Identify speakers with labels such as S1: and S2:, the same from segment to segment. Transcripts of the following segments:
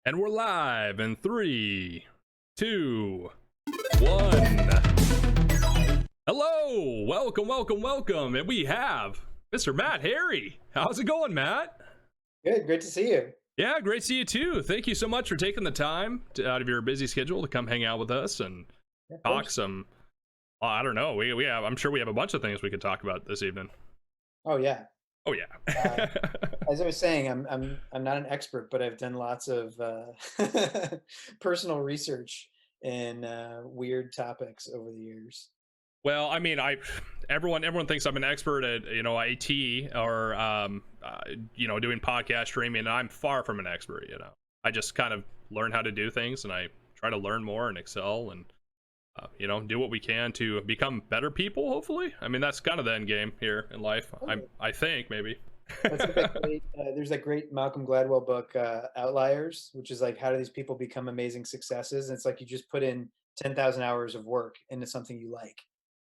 S1: And we're live in 3, 2, 1. Hello, welcome. And we have Mr. Matt Harry. How's it going, Matt?
S2: Good, great to see you.
S1: Yeah, great to see you too. Thank you so much for taking the time out of your busy schedule to come hang out with us and talk some. I don't know. We have. I'm sure we have a bunch of things we could talk about this evening.
S2: Oh yeah.
S1: Oh yeah.
S2: As I was saying, I'm not an expert, but I've done lots of personal research in weird topics over the years.
S1: Well, I mean, everyone thinks I'm an expert at IT or doing podcast streaming, and I'm far from an expert. I just kind of learn how to do things, and I try to learn more and excel, and do what we can to become better people. Hopefully, I mean that's kind of the end game here in life. I think maybe.
S2: That's great, there's that great Malcolm Gladwell book, Outliers, which is like how do these people become amazing successes? And it's like you just put in 10,000 hours of work into something you like.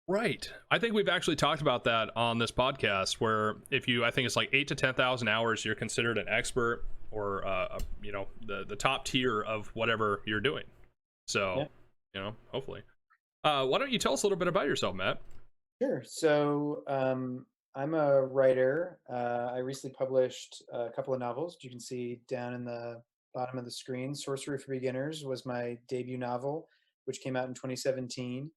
S1: Right. I think we've actually talked about that on this podcast, where I think it's like 8 to 10,000 hours, you're considered an expert or the top tier of whatever you're doing. So, hopefully. Why don't you tell us a little bit about yourself, Matt?
S2: Sure. So I'm a writer. I recently published a couple of novels. You can see down in the bottom of the screen. Sorcery for Beginners was my debut novel, which came out in 2017.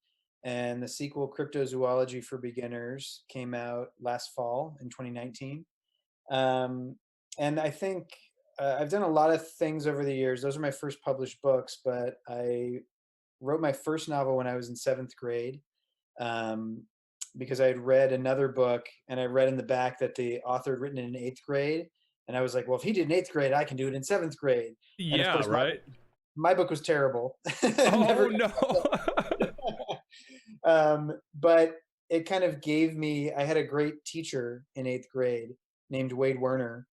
S2: And the sequel, Cryptozoology for Beginners, came out last fall in 2019. And I think I've done a lot of things over the years. Those are my first published books, but I wrote my first novel when I was in 7th grade because I had read another book, and I read in the back that the author had written it in 8th grade. And I was like, well, if he did in 8th grade, I can do it in 7th grade.
S1: Yeah,
S2: and of course,
S1: right.
S2: My book was terrible.
S1: Oh, no.
S2: But it kind of gave me, I had a great teacher in 8th grade named Wade Werner,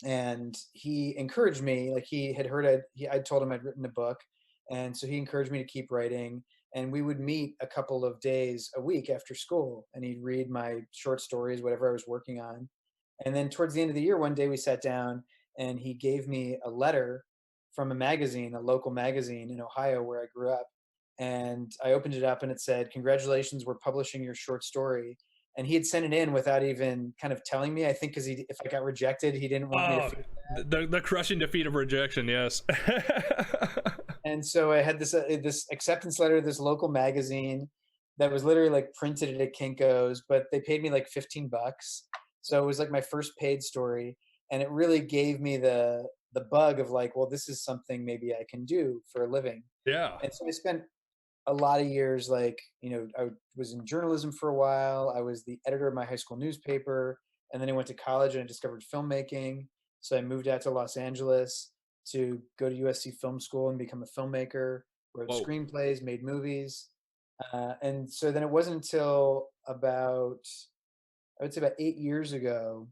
S2: and he encouraged me. Like he had heard I told him I'd written a book, and so he encouraged me to keep writing. And we would meet a couple of days a week after school, and he'd read my short stories, whatever I was working on. And then towards the end of the year, one day we sat down, and he gave me a letter from a magazine, a local magazine in Ohio where I grew up. And I opened it up, and it said, "Congratulations, we're publishing your short story." And he had sent it in without even kind of telling me, I think, because if I got rejected, he didn't want me to feel bad.
S1: The crushing defeat of rejection, yes.
S2: And so I had this acceptance letter, this local magazine that was literally like printed at Kinko's, but they paid me like $15. So it was like my first paid story, and it really gave me the bug of like, well, this is something maybe I can do for a living.
S1: Yeah.
S2: And so I spent a lot of years, like, I was in journalism for a while. I was the editor of my high school newspaper, and then I went to college and I discovered filmmaking. So I moved out to Los Angeles to go to USC Film School and become a filmmaker, wrote screenplays, made movies. And so then it wasn't until I would say about 8 years ago,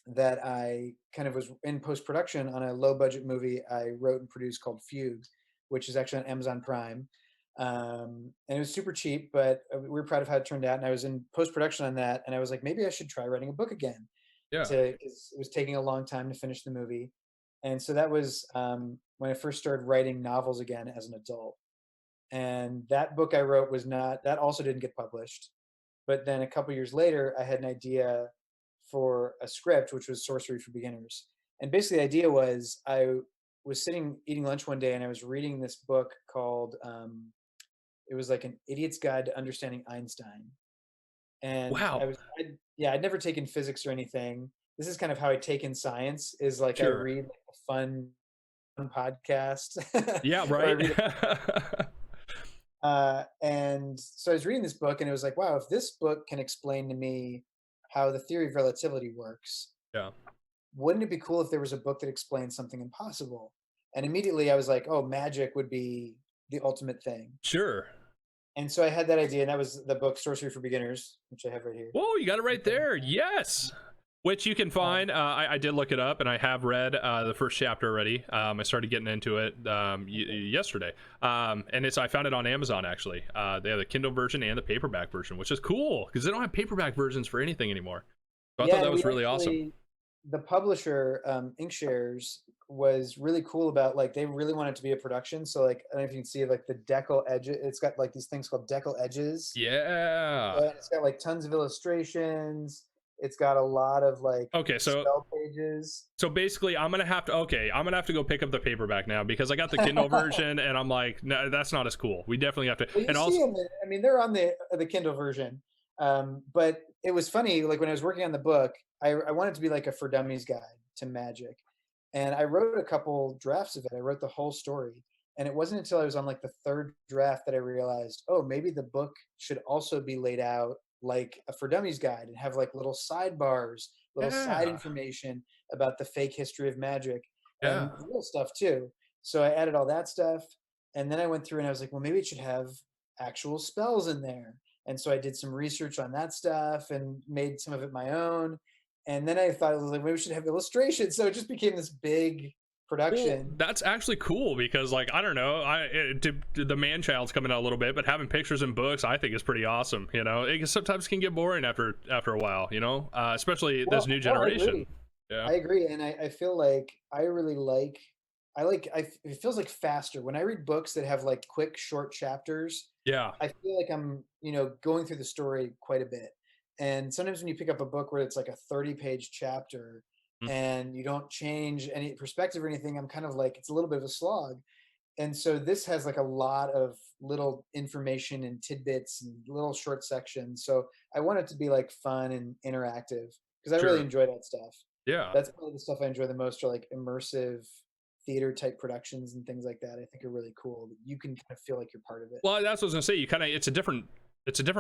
S2: that I kind of was in post-production on a low-budget movie I wrote and produced called Fugue, which is actually on Amazon Prime. And it was super cheap, but we were proud of how it turned out. And I was in post-production on that, and I was like, maybe I should try writing a book again.
S1: Yeah.
S2: Because it was taking a long time to finish the movie. And so that was when I first started writing novels again as an adult. And that book I wrote that also didn't get published. But then a couple years later, I had an idea for a script, which was Sorcery for Beginners. And basically the idea was I was sitting eating lunch one day, and I was reading this book called, it was like an idiot's guide to understanding Einstein. And
S1: wow.
S2: I'd never taken physics or anything. This is kind of how I take in science, is like
S1: Sure.
S2: I read like a fun podcast.
S1: Yeah, right.
S2: And so I was reading this book, and it was like, wow, if this book can explain to me how the theory of relativity works,
S1: yeah,
S2: wouldn't it be cool if there was a book that explained something impossible? And immediately I was like, oh, magic would be the ultimate thing.
S1: Sure.
S2: And so I had that idea, and that was the book Sorcery for Beginners, which I have right here.
S1: Whoa, you got it right there. Yes. Which you can find. I did look it up, and I have read the first chapter already. I started getting into it yesterday, and I found it on Amazon actually. They have the Kindle version and the paperback version, which is cool because they don't have paperback versions for anything anymore. So I thought that was really awesome.
S2: The publisher, Inkshares, was really cool about like they really wanted to be a production. So like I don't know if you can see like the Deckle Edge. It's got like these things called Deckle Edges.
S1: Yeah.
S2: And it's got like tons of illustrations. It's got a lot of like
S1: Okay, so
S2: spell pages.
S1: basically I'm gonna have to go pick up the paperback now because I got the Kindle version and I'm like, no, that's not as cool. We definitely have to.
S2: Well, you
S1: And
S2: see
S1: also,
S2: them. I mean, they're on the Kindle version. But it was funny. Like when I was working on the book, I wanted to be like a for dummies guide to magic, and I wrote a couple drafts of it. I wrote the whole story, and it wasn't until I was on like the third draft that I realized, oh, maybe the book should also be laid out like a for dummies guide and have like little sidebars, little side
S1: yeah,
S2: information about the fake history of magic
S1: yeah.
S2: and real stuff too. So I added all that stuff, and then I went through and I was like, well, maybe it should have actual spells in there. And so I did some research on that stuff and made some of it my own. And then I thought, I was like, maybe we should have illustrations. So it just became this big
S1: Well,
S2: production.
S1: that's actually cool because, like, I don't know, the man child's coming out a little bit, but having pictures and books, I think, is pretty awesome. You know, it sometimes can get boring after a while. You know, especially this new
S2: Well, I
S1: generation.
S2: agree.
S1: Yeah,
S2: I agree. And I feel like I really like, it feels like faster. When I read books that have like quick, short chapters,
S1: yeah,
S2: I feel like I'm, going through the story quite a bit. And sometimes when you pick up a book where it's like a 30-page chapter
S1: mm,
S2: and you don't change any perspective or anything, I'm kind of like, it's a little bit of a slog. And so this has like a lot of little information and tidbits and little short sections. So I want it to be like fun and interactive because I really
S1: sure,
S2: enjoy that stuff.
S1: yeah.
S2: That's probably the stuff I enjoy the most are like immersive theater type productions and things like that. I think are really cool. You can kind of feel like you're part of it.
S1: Well, that's what I was gonna say. You kind of, it's a different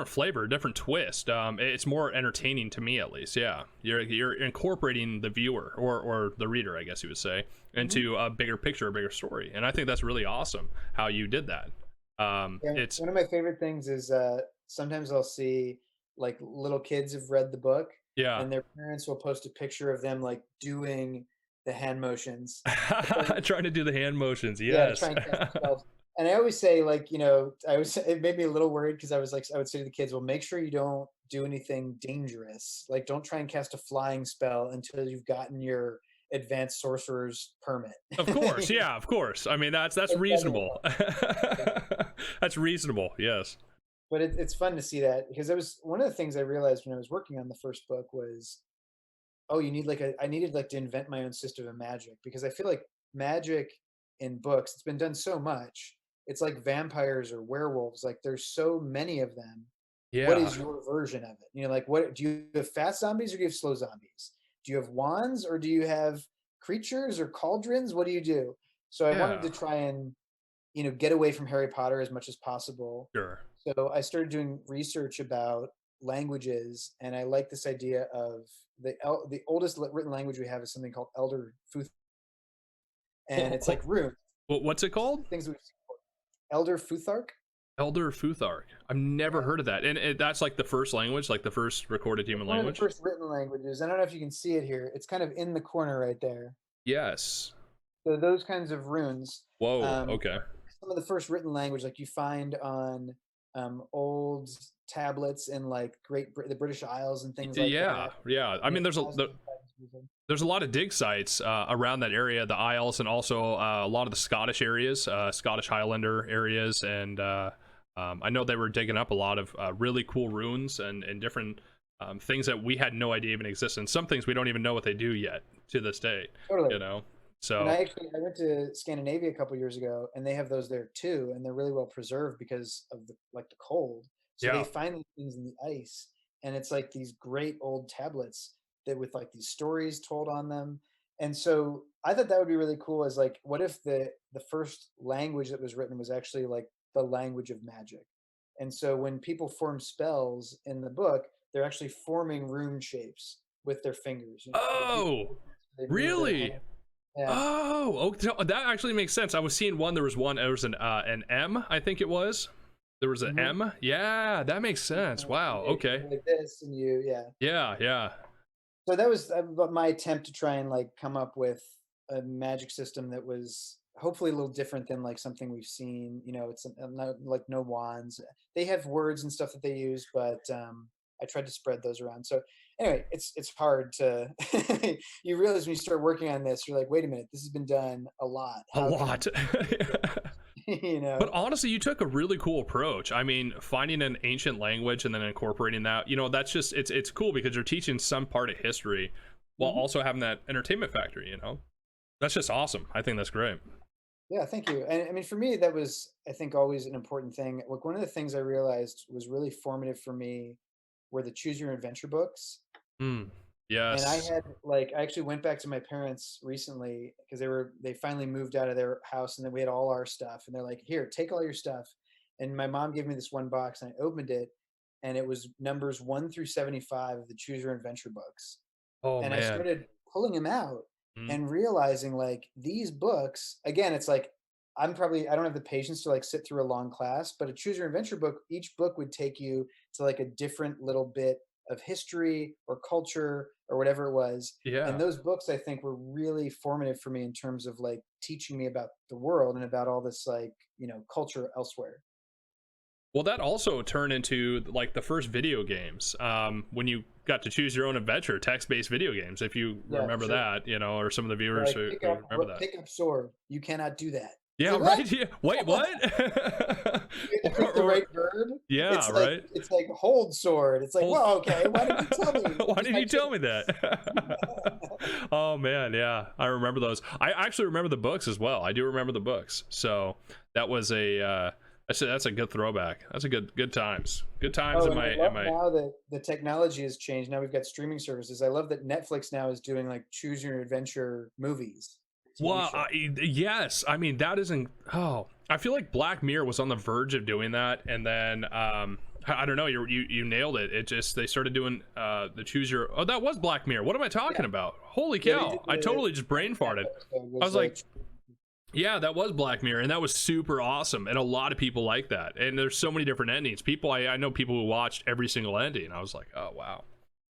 S1: flavor, a different twist. It's more entertaining to me, at least. Yeah, you're incorporating the viewer or the reader, I guess you would say,
S2: Mhm.
S1: into a bigger picture, a bigger story, and I think that's really awesome how you did that.
S2: Yeah,
S1: It's
S2: one of my favorite things is sometimes I'll see like little kids have read the book
S1: yeah,
S2: and their parents will post a picture of them like doing the hand motions.
S1: trying to do the hand motions.
S2: Yeah,
S1: Yes.
S2: trying to cast themselves. And I always say like, it made me a little worried because I was like, I would say to the kids, well, make sure you don't do anything dangerous. Like don't try and cast a flying spell until you've gotten your advanced sorcerer's permit.
S1: Of course, yeah, of course. I mean, that's
S2: Like, that is
S1: reasonable. That's reasonable. Yes.
S2: but it's fun to see that because it was one of the things I realized when I was working on the first book was, oh, I needed like to invent my own system of magic because I feel like magic in books, it's been done so much. It's like vampires or werewolves, like there's so many of them. What
S1: Yeah.
S2: is your version of it? Like what do you have fast zombies or do you have slow zombies? Do you have wands or do you have creatures or cauldrons? What do you do? So I wanted
S1: Yeah.
S2: to try and, get away from Harry Potter as much as possible.
S1: Sure.
S2: So I started doing research about languages, and I like this idea of the oldest written language we have is something called Elder Futh, and it's like runes,
S1: What's it called?
S2: things we've seen before. Elder Futhark.
S1: Elder Futhark. I've never
S2: Yeah,
S1: heard of that. And that's like the first language, like the first recorded
S2: it's
S1: human
S2: one of the
S1: language?
S2: first written languages. I don't know if you can see it here. It's kind of in the corner right there.
S1: Yes.
S2: So those kinds of runes,
S1: Whoa.
S2: um,
S1: Okay.
S2: some of the first written language, like you find on old tablets in like the British Isles and things like
S1: Yeah.
S2: that.
S1: Yeah. I
S2: And
S1: mean,
S2: it has those kinds of music.
S1: there's a lot of dig sites around that area, the Isles, and also a lot of the Scottish areas, Scottish Highlander areas, and I know they were digging up a lot of really cool runes and different things that we had no idea even existed. And some things we don't even know what they do yet to this day.
S2: Totally.
S1: You know,
S2: And
S1: so
S2: I went to Scandinavia a couple years ago, and they have those there too, and they're really well preserved because of the cold. So they
S1: yeah.
S2: find these things in the ice, and it's like these great old tablets that with like these stories told on them. And so I thought that would be really cool. As like, what if the first language that was written was actually like the language of magic? And so when people form spells in the book, they're actually forming rune shapes with their fingers.
S1: Oh,
S2: They move their
S1: really?
S2: hand. Yeah.
S1: Oh, okay. So that actually makes sense. I was seeing one. There was an M, I think it was. There was an
S2: Mhm.
S1: M. Yeah, that makes sense. Wow. Okay.
S2: Like this, and yeah.
S1: Yeah, yeah.
S2: So that was my attempt to try and like come up with a magic system that was hopefully a little different than like something we've seen. It's not like no wands. They have words and stuff that they use, but I tried to spread those around. So anyway, it's hard to you realize when you start working on this, you're like, wait a minute, this has been done a lot.
S1: A
S2: How can
S1: lot.
S2: you
S1: But
S2: know?
S1: honestly, you took a really cool approach. I mean, finding an ancient language and then incorporating that, that's just it's cool because you're teaching some part of history while
S2: Mhm.
S1: also having that entertainment factor. That's just awesome. I think that's great.
S2: Yeah, thank you. And I mean, for me, that was, I think, always an important thing. Like one of the things I realized was really formative for me were the choose your adventure books.
S1: Mm.
S2: And I
S1: Yes.
S2: had like I actually went back to my parents recently because they finally moved out of their house and then we had all our stuff and they're like, "Here, take all your stuff." And my mom gave me this one box and I opened it and it was numbers 1 through 75 of the choose your adventure books.
S1: Oh
S2: And I
S1: man.
S2: started pulling them out
S1: Mm.
S2: and realizing like these books, again, it's like I don't have the patience to like sit through a long class, but a choose your adventure book, each book would take you to like a different little bit of history or culture or whatever it was. And
S1: Yeah.
S2: those books I think were really formative for me in terms of like teaching me about the world and about all this like, culture elsewhere.
S1: Well, that also turned into like the first video games. When you got to choose your own adventure, text-based video games. If you
S2: Yeah, for
S1: remember
S2: sure.
S1: that, or some of the
S2: They're
S1: viewers
S2: like
S1: who remember that.
S2: pick up sword. You cannot do that. It's
S1: Yeah.
S2: like what?
S1: Right. Yeah. Wait. What?
S2: You had to pick the
S1: or
S2: right verb.
S1: yeah.
S2: It's like
S1: Right.
S2: it's like hold sword. It's like,
S1: Hold.
S2: well, okay, why didn't you tell me?
S1: Why
S2: Use
S1: did
S2: my
S1: you tell me
S2: choice.
S1: that? Oh man, yeah, I remember those. I actually remember the books as well. I do remember the books. So that was that's a good throwback. That's a good times. Good times
S2: Oh,
S1: in
S2: and I
S1: my in
S2: love
S1: my.
S2: now that the technology has changed. Now we've got streaming services. I love that Netflix now is doing like choose your adventure movies, TV
S1: Well,
S2: show.
S1: yes. I mean, that isn't. Oh, I feel like Black Mirror was on the verge of doing that, and then I don't know. You nailed it. It just they started doing the choose your. Oh, that was Black Mirror. What am I talking
S2: Yeah,
S1: about? Holy
S2: yeah, they did
S1: cow! I totally just
S2: the
S1: brain
S2: recap
S1: farted.
S2: episode
S1: I
S2: was
S1: was like, yeah, that was Black Mirror, and that was super awesome, and a lot of people like that. And there's so many different endings. People, I know people who watched every single ending. I was like, oh wow.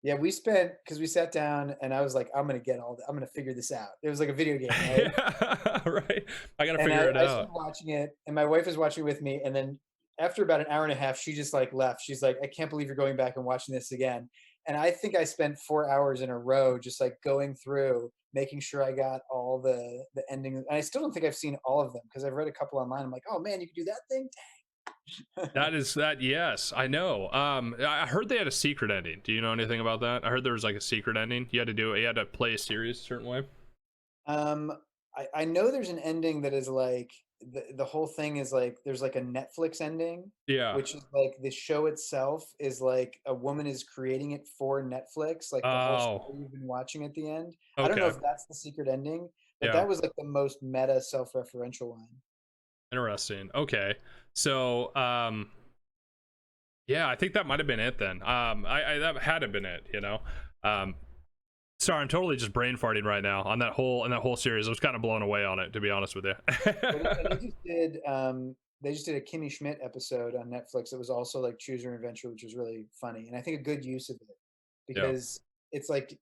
S2: yeah, we spent because we sat down and I was like, I'm gonna figure this out. It was like a video game, right?
S1: Yeah, right. I gotta
S2: And
S1: figure it
S2: I
S1: out.
S2: started watching it, and my wife was watching with me, and then after about an hour and a half, she just like left. She's like, "I can't believe you're going back and watching this again." And I think I spent 4 hours in a row just like going through, making sure I got all the endings. And I still don't think I've seen all of them because I've read a couple online. I'm like, "Oh man, you can do that thing."
S1: That is that. Yes, I know. I heard they had a secret ending. Do you know anything about that? I heard there was like a secret ending. You had to do it. You had to play a series a certain way.
S2: Um, I know there's an ending that is like the whole thing is like there's like a Netflix ending,
S1: Yeah.
S2: which is like the show itself is like a woman is creating it for Netflix, like the whole
S1: Oh.
S2: story you've been watching at the end. I don't know
S1: Okay.
S2: if that's the secret ending, but
S1: Yeah.
S2: that was like the most meta self-referential one.
S1: Interesting. Okay. So, yeah, I think that might have been it then. I that had to have been it. Um, sorry, I'm totally just brain farting right now on that whole series. I was kind of blown away on it, to be honest with you.
S2: Well, they just did a Kimmy Schmidt episode on Netflix that was also like Choose Your Adventure, which was really funny, and I think a good use of it
S1: Yeah.
S2: because it's like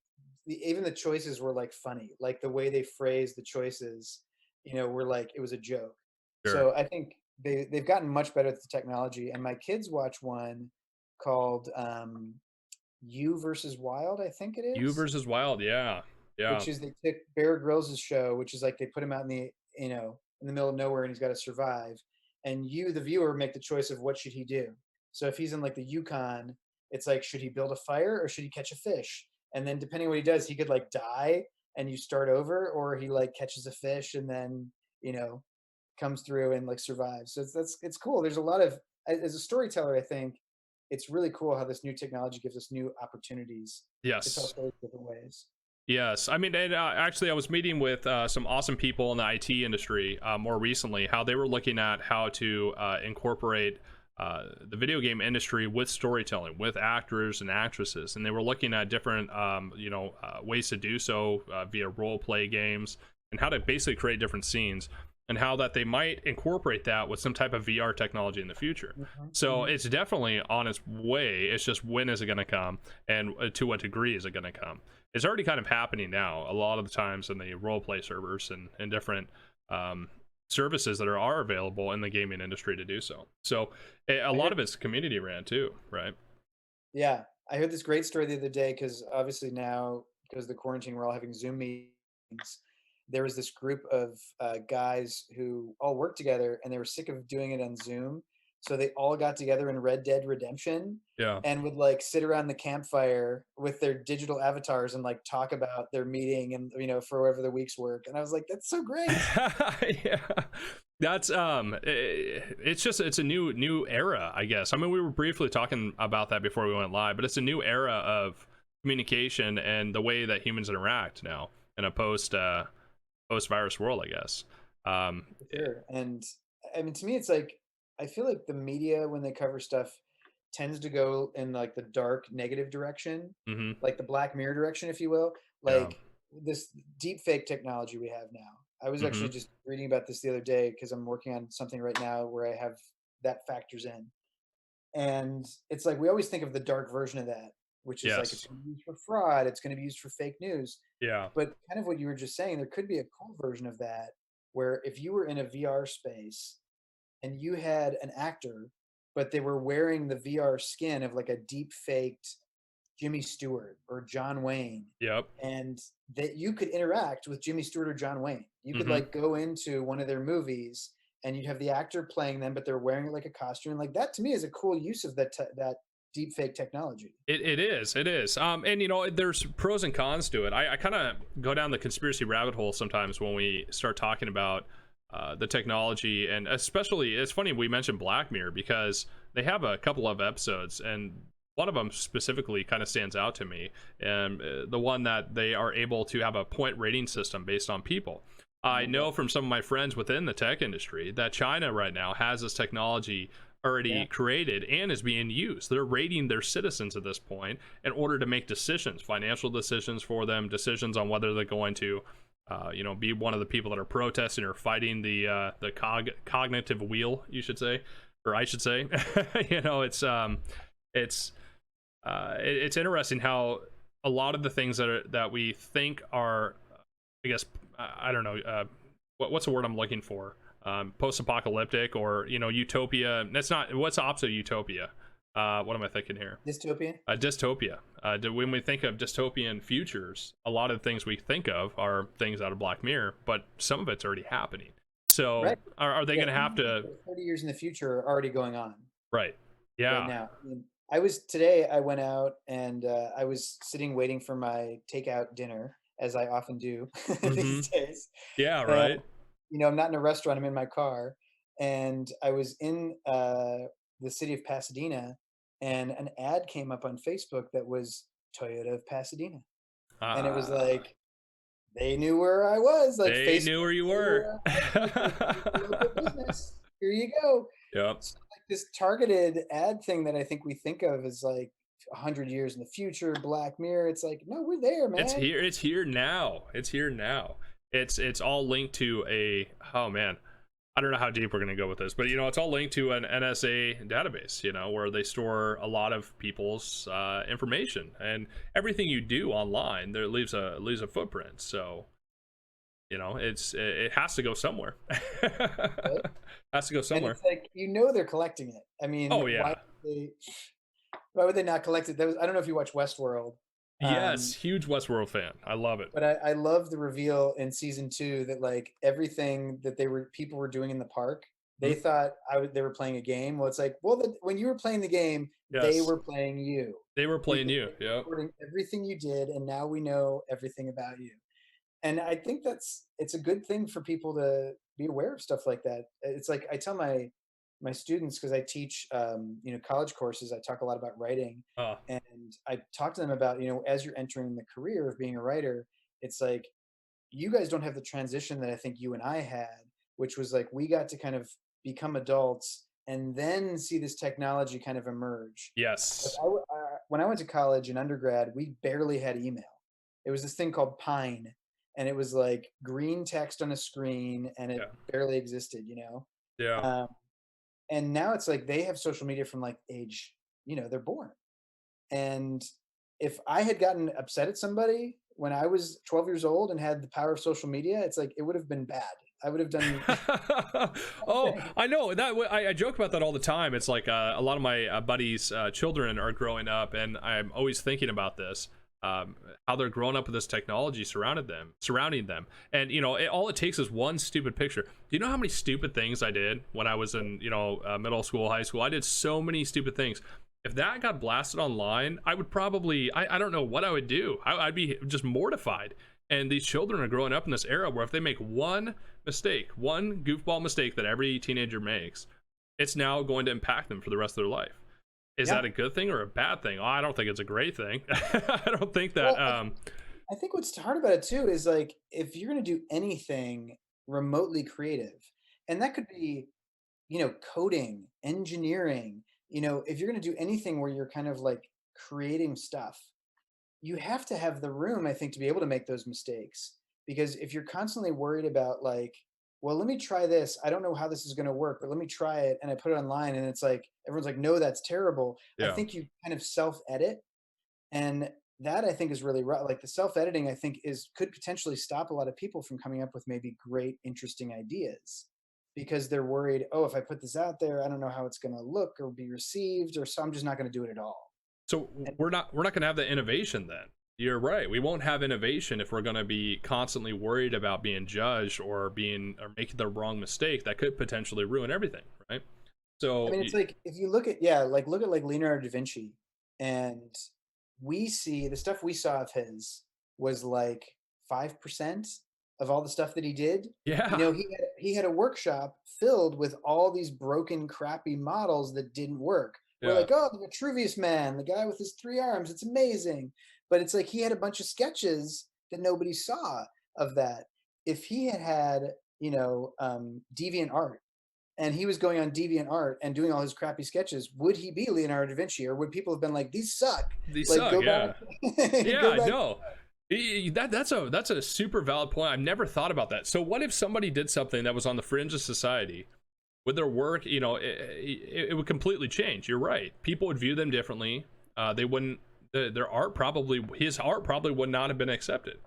S2: even the choices were like funny, like the way they phrased the choices, were like it was a joke.
S1: Sure.
S2: So I think they've gotten much better at the technology, and my kids watch one called You versus Wild, I think it
S1: You
S2: is,
S1: versus Wild. Yeah. Yeah.
S2: which is they took Bear Grylls' show, which is like they put him out in the middle of nowhere and he's got to survive, and you, the viewer, make the choice of what should he do. So if he's in like the Yukon, it's like should he build a fire or should he catch a fish? And then depending on what he does, he could like die and you start over, or he like catches a fish and then you know comes through and like survives. So it's cool. There's a lot of as a storyteller, I think it's really cool how this new technology gives us new opportunities to tell
S1: Yes.
S2: stories different ways.
S1: Yes, I mean, and, actually, I was meeting with some awesome people in the IT industry more recently. How they were looking at how to incorporate the video game industry with storytelling, with actors and actresses, and they were looking at different, ways to do so via role play games, and how to basically create different scenes, and how that they might incorporate that with some type of VR technology in the future.
S2: Mhm,
S1: So
S2: mhm.
S1: it's definitely on its way. It's just when is it going to come, and to what degree is it going to come? It's already kind of happening now a lot of the times in the role play servers and different um, services that are available in the gaming industry to do so. So a
S2: I
S1: lot
S2: hear
S1: of it's community ran too, right?
S2: Yeah, I heard this great story the other day because obviously now, because of the quarantine, we're all having Zoom meetings. There was this group of guys who all worked together and they were sick of doing it on Zoom. So they all got together in Red Dead Redemption
S1: Yeah.
S2: and would like sit around the campfire with their digital avatars and like talk about their meeting and, for whatever the week's work. And I was like, that's so great.
S1: Yeah, that's it's a new era, I guess. I mean, we were briefly talking about that before we went live, but it's a new era of communication and the way that humans interact now in a post virus world, I guess.
S2: Sure. And I mean, to me, it's like, I feel like the media, when they cover stuff, tends to go in like the dark, negative direction,
S1: Mm-hmm.
S2: like the Black Mirror direction, if you will.
S1: Yeah.
S2: Like this deep fake technology we have now. I was
S1: Mm-hmm.
S2: actually just reading about this the other day because I'm working on something right now where I have that factors in. And it's like we always think of the dark version of that, which is like it's
S1: Yes.
S2: going to be used for fraud, it's going to be used for fake news.
S1: Yeah.
S2: But kind of what you were just saying, there could be a cool version of that where if you were in a VR space and you had an actor, but they were wearing the VR skin of like a deep faked Jimmy Stewart or John Wayne,
S1: Yep.
S2: and that you could interact with Jimmy Stewart or John Wayne. You could
S1: Mm-hmm.
S2: like go into one of their movies and you'd have the actor playing them, but they're wearing like a costume. Like that to me is a cool use of that deep fake technology.
S1: It is. And there's pros and cons to it. I kind of go down the conspiracy rabbit hole sometimes when we start talking about the technology, and especially it's funny we mentioned Black Mirror because they have a couple of episodes, and one of them specifically kind of stands out to me, and the one that they are able to have a point rating system based on people. I know from some of my friends within the tech industry that China right now has this technology already created and is being used. They're rating their citizens at this point in order to make decisions, financial decisions for them, decisions on whether they're going to, be one of the people that are protesting or fighting the cognitive wheel, you should say, or I should say. It's interesting how a lot of the things that we think are, I guess, I don't know, what's the word I'm looking for? Post-apocalyptic or utopia. That's not, what's the opposite of utopia? What am I thinking here?
S2: Dystopia.
S1: Dystopia. When we think of dystopian futures, a lot of the things we think of are things out of Black Mirror, but some of it's already happening. So
S2: Right.
S1: are they going to have to
S2: 30 years in the future are already going on
S1: right
S2: now? I mean, I went out and I was sitting waiting for my takeout dinner, as I often do these days.
S1: Yeah,
S2: And,
S1: right.
S2: I'm not in a restaurant, I'm in my car. And I was in the city of Pasadena, and an ad came up on Facebook that was Toyota of Pasadena. And it was like, they knew where I was. Like
S1: they
S2: Facebook
S1: knew where you were.
S2: local business. Here you go.
S1: Yep.
S2: So like this targeted ad thing that I think we think of as like 100 years in the future, Black Mirror. It's like, no, we're there, man.
S1: It's here. It's here now. It's all linked to oh man, I don't know how deep we're gonna go with this, but it's all linked to an NSA database, where they store a lot of people's information, and everything you do online there leaves a footprint. So it has to go somewhere.
S2: Right?
S1: Has to go somewhere.
S2: And it's like, they're collecting it. I mean,
S1: Oh yeah.
S2: Why would they not collect it? I don't know if you watch Westworld.
S1: Yes, huge Westworld fan. I love it.
S2: But I love the reveal in season 2 that like everything that people were doing in the park, they thought they were playing a game. Well, it's like, when you were playing the game, they were playing you.
S1: They were playing you. Yeah.
S2: Recording everything you did, and now we know everything about you. And I think it's a good thing for people to be aware of stuff like that. It's like I tell my students, because I teach college courses, I talk a lot about writing, and I talk to them about as you're entering the career of being a writer, it's like you guys don't have the transition that I think you and I had, which was like we got to kind of become adults and then see this technology kind of emerge.
S1: Yes.
S2: When I went to college in undergrad, we barely had email. It was this thing called Pine, and it was like green text on a screen, and it barely existed.
S1: Yeah.
S2: And now it's like they have social media from like age, they're born. And if I had gotten upset at somebody when I was 12 years old and had the power of social media, it's like it would have been bad. I would have done.
S1: Oh, I know that. I joke about that all the time. It's like a lot of my buddies' children are growing up, and I'm always thinking about this. How they're growing up with this technology surrounding them, and all it takes is one stupid picture. Do you know how many stupid things I did when I was in middle school, high school? I did so many stupid things. If that got blasted online, I would probably I don't know what I would do. I'd be just mortified. And these children are growing up in this era where if they make one mistake, one goofball mistake that every teenager makes, it's now going to impact them for the rest of their life. Is that a good thing or a bad thing? Oh, I don't think it's a great thing. I don't think that.
S2: Well, I think what's hard about it too is like if you're going to do anything remotely creative, and that could be, coding, engineering, if you're going to do anything where you're kind of like creating stuff, you have to have the room, I think, to be able to make those mistakes. Because if you're constantly worried about like, well, let me try this. I don't know how this is going to work, but let me try it. And I put it online and it's like, everyone's like, no, that's terrible. I
S1: Yeah.
S2: think you kind of self-edit. And that I think is really right. Like the self-editing, I think could potentially stop a lot of people from coming up with maybe great, interesting ideas because they're worried, oh, if I put this out there, I don't know how it's going to look or be received, or so I'm just not going to do it at all.
S1: So we're not going to have the innovation then. You're right. We won't have innovation if we're going to be constantly worried about being judged or making the wrong mistake that could potentially ruin everything, right? So
S2: I mean, it's like if you look at like Leonardo da Vinci, and we see the stuff we saw of his was like 5% of all the stuff that he did.
S1: yeah,
S2: He had a workshop filled with all these broken, crappy models that didn't work. We're
S1: yeah.
S2: like, oh, the Vitruvius Man, the guy with his 3 arms, it's amazing. But it's like he had a bunch of sketches that nobody saw of that. If he had Deviant Art, and he was going on Deviant Art and doing all his crappy sketches, would he be Leonardo da Vinci, or would people have been like, these suck?
S1: These
S2: Like,
S1: suck.
S2: go
S1: Yeah,
S2: back.
S1: yeah.
S2: Go
S1: I
S2: back.
S1: know. That's a super valid point. I've never thought about that. So what if somebody did something that was on the fringe of society? With their work, it would completely change. You're right. People would view them differently. They wouldn't. His art probably would not have been accepted,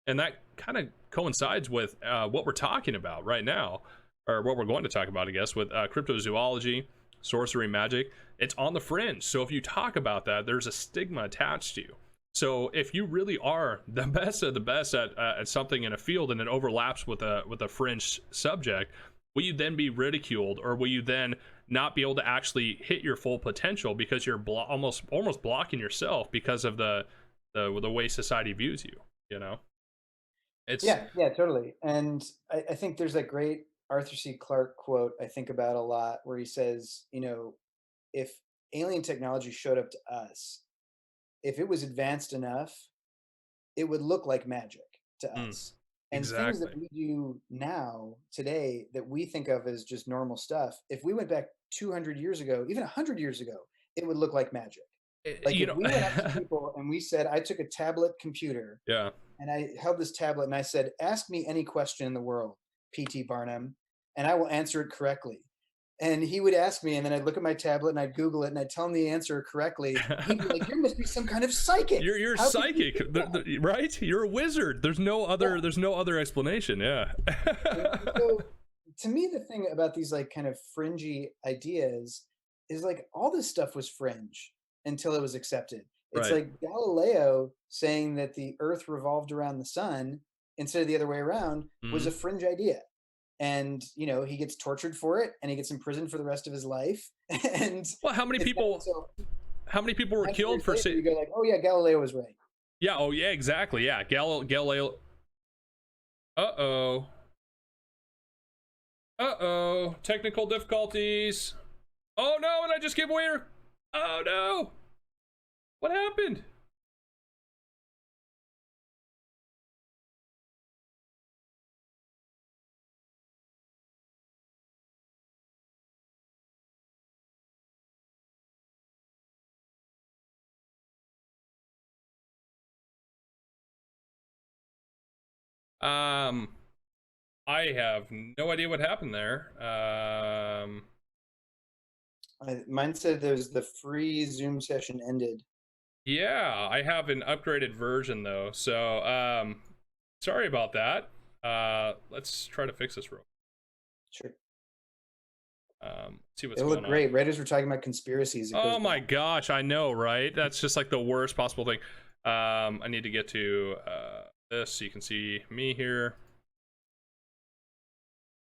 S1: and that kind of coincides with what we're talking about right now, or what we're going to talk about, I guess, with cryptozoology, sorcery, magic. It's on the fringe. So if you talk about that, there's a stigma attached to you. So if you really are the best of the best at something in a field and it overlaps with a fringe subject, will you then be ridiculed, or will you then not be able to actually hit your full potential because you're almost blocking yourself because of the way society views you? It's
S2: Yeah, totally. And I think there's that great Arthur C. Clarke quote I think about a lot where he says, if alien technology showed up to us, if it was advanced enough, it would look like magic to
S1: mm,
S2: us. And things
S1: exactly.
S2: that we do now, today, that we think of as just normal stuff, if we went back 200 years ago, even 100 years ago, it would look like magic. Like
S1: You
S2: if
S1: know,
S2: we went up to people and we said, I took a tablet computer
S1: yeah.
S2: and I held this tablet and I said, ask me any question in the world, P.T. Barnum, and I will answer it correctly. And he would ask me, and then I'd look at my tablet and I'd Google it and I'd tell him the answer correctly. He'd be like, you must be some kind of psychic.
S1: You're
S2: How could you
S1: psychic,
S2: do that?"
S1: right? You're a wizard.
S2: Yeah.
S1: There's no other explanation. Yeah.
S2: So to me, the thing about these like kind of fringy ideas is like all this stuff was fringe until it was accepted. It's
S1: Right.
S2: like Galileo saying that the earth revolved around the sun instead of the other way around was
S1: Hmm.
S2: a fringe idea. And he gets tortured for it and he gets imprisoned for the rest of his life. And
S1: Well,
S2: it's not until
S1: how many people were
S2: 100
S1: killed
S2: years
S1: for
S2: later
S1: say?
S2: you go like, oh yeah, Galileo was right.
S1: Yeah. Oh, yeah. Exactly. Yeah. Galileo. Uh-oh. Uh-oh. Technical difficulties. Oh no, and I just gave away her. Oh no. What happened? Um, I have no idea what happened there.
S2: Mine said there's the free Zoom session ended.
S1: Yeah, I have an upgraded version though, so sorry about that. Let's try to fix this real.
S2: Sure.
S1: See what's
S2: It
S1: going
S2: looked
S1: on.
S2: great. Writers were talking about conspiracies.
S1: Oh my gosh, I know, right? That's just like the worst possible thing. I need to get to this so you can see me here.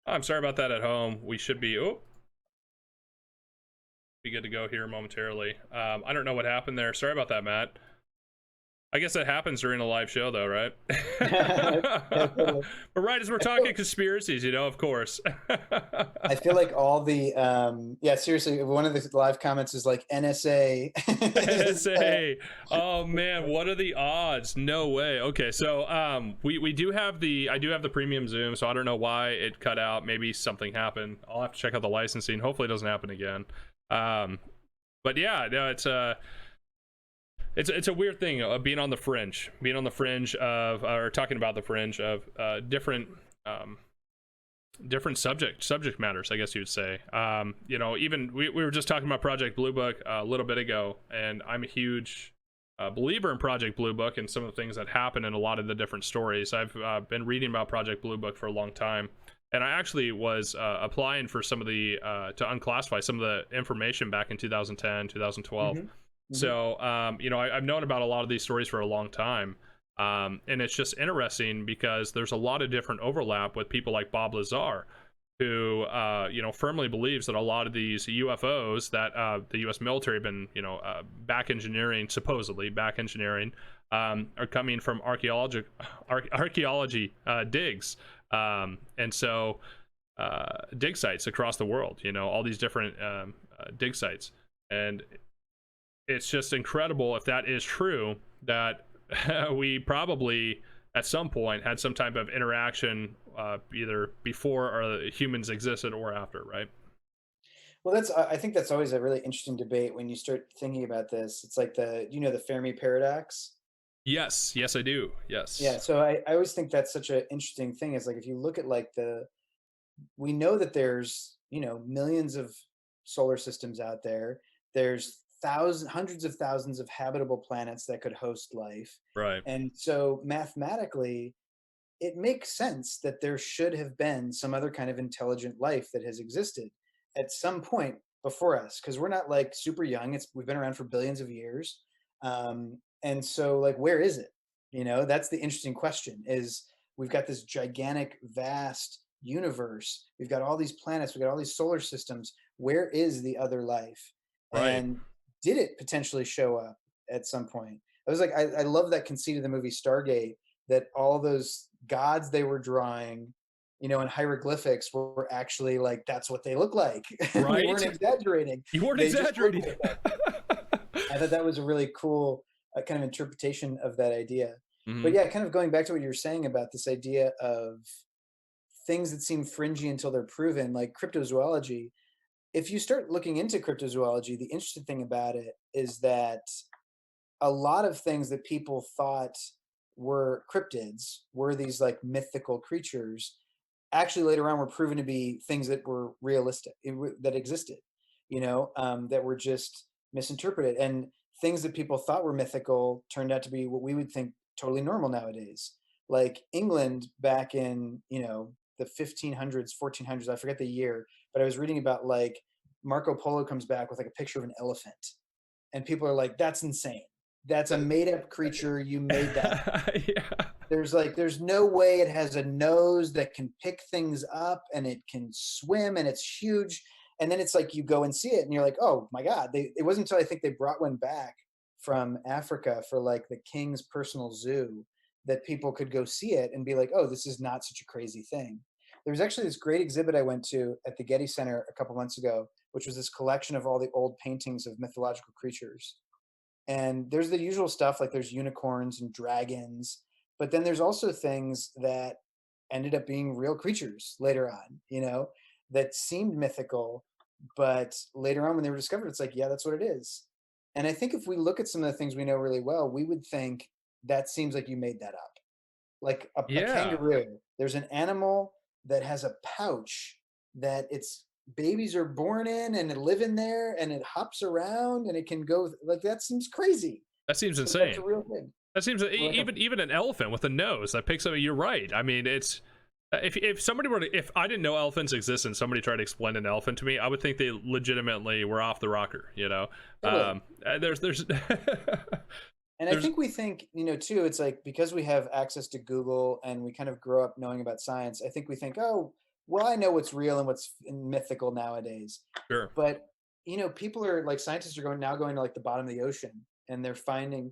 S1: Oh, I'm sorry about that at home. We should be be good to go here momentarily. I don't know what happened there. Sorry about that, Matt. I guess that happens during a live show, though, right? But right as we're talking conspiracies, of course.
S2: I feel like all the yeah, seriously, one of the live comments is like NSA.
S1: NSA. Oh man, what are the odds? No way. Okay, so we do have I do have the premium Zoom, so I don't know why it cut out. Maybe something happened. I'll have to check out the licensing. Hopefully it doesn't happen again. But yeah, no, it's a weird thing, being on the fringe of, or talking about the fringe of different subject matters, I guess you would say. Even we were just talking about Project Blue Book a little bit ago, and I'm a huge believer in Project Blue Book and some of the things that happen in a lot of the different stories. I've been reading about Project Blue Book for a long time, and I actually was applying for some of the to unclassify some of the information back in 2010, 2012. So, I've known about a lot of these stories for a long time. And it's just interesting because there's a lot of different overlap with people like Bob Lazar, who, firmly believes that a lot of these UFOs that the U.S. military have been, supposedly back engineering, are coming from archaeology digs. And so dig sites across the world, all these different dig sites. And it's just incredible if that is true, that we probably at some point had some type of interaction either before or humans existed or after, right?
S2: Well, I think that's always a really interesting debate when you start thinking about this. It's like the Fermi Paradox.
S1: Yes, I do. Yes.
S2: Yeah, so I always think that's such an interesting thing. Is like if you look at we know that there's millions of solar systems out there. There's hundreds of thousands of habitable planets that could host life.
S1: Right.
S2: And so mathematically, it makes sense that there should have been some other kind of intelligent life that has existed at some point before us, because we're not like super young. We've been around for billions of years. And so like, where is it? That's the interesting question. Is we've got this gigantic, vast universe. We've got all these planets. We've got all these solar systems. Where is the other life?
S1: Right.
S2: And did it potentially show up at some point? I was like, I love that conceit of the movie Stargate, that all those gods they were drawing, in hieroglyphics were actually like, that's what they look like.
S1: Right.
S2: We weren't exaggerating.
S1: You weren't exaggerating.
S2: I thought that was a really cool kind of interpretation of that idea.
S1: Mm-hmm.
S2: But yeah, kind of going back to what you were saying about this idea of things that seem fringy until they're proven, like cryptozoology. If you start looking into cryptozoology, the interesting thing about it is that a lot of things that people thought were cryptids, were these like mythical creatures, actually later on were proven to be things that were realistic, that existed, that were just misinterpreted. And things that people thought were mythical turned out to be what we would think totally normal nowadays. Like England back in, the 1500s, 1400s, I forget the year, but I was reading about like Marco Polo comes back with like a picture of an elephant, and people are like, that's insane. That's a made up creature. You made that. Yeah. There's no way it has a nose that can pick things up and it can swim and it's huge. And then it's like, you go and see it and you're like, oh my God. It wasn't until I think they brought one back from Africa for like the king's personal zoo that people could go see it and be like, oh, this is not such a crazy thing. There was actually this great exhibit I went to at the Getty Center a couple months ago, which was this collection of all the old paintings of mythological creatures. And there's the usual stuff, like there's unicorns and dragons, but then there's also things that ended up being real creatures later on, that seemed mythical, but later on when they were discovered, it's like, yeah, that's what it is. And I think if we look at some of the things we know really well, we would think that seems like you made that up. Like a kangaroo. There's an animal that has a pouch that its babies are born in and live in there, and it hops around and it can go like, that seems crazy.
S1: That seems insane.
S2: That's a real thing.
S1: That seems even an elephant with a nose that picks up. You're right. I mean, it's If somebody were to, if I didn't know elephants exist and somebody tried to explain an elephant to me, I would think they legitimately were off the rocker, you know.
S2: Totally.
S1: There's
S2: And I
S1: there's
S2: think we think, too, it's like because we have access to Google and we kind of grow up knowing about science, I think we think, oh, well, I know what's real and what's mythical nowadays.
S1: sure.
S2: But, people are like scientists are going to like the bottom of the ocean and they're finding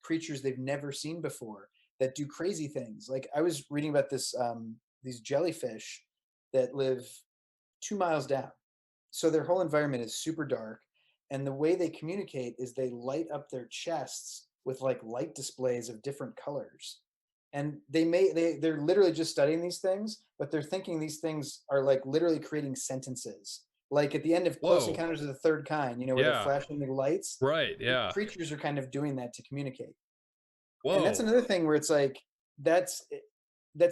S2: creatures they've never seen before that do crazy things. Like I was reading about these jellyfish that live 2 miles down. So their whole environment is super dark. And the way they communicate is they light up their chests with like light displays of different colors. And they're literally just studying these things, but they're thinking these things are like literally creating sentences. Like at the end of Close
S1: Whoa.
S2: Encounters of the Third Kind, where they're
S1: Yeah.
S2: flashing the lights,
S1: Right.
S2: the
S1: Yeah.
S2: creatures are kind of doing that to communicate. And that's
S1: Whoa.
S2: another thing where it's like that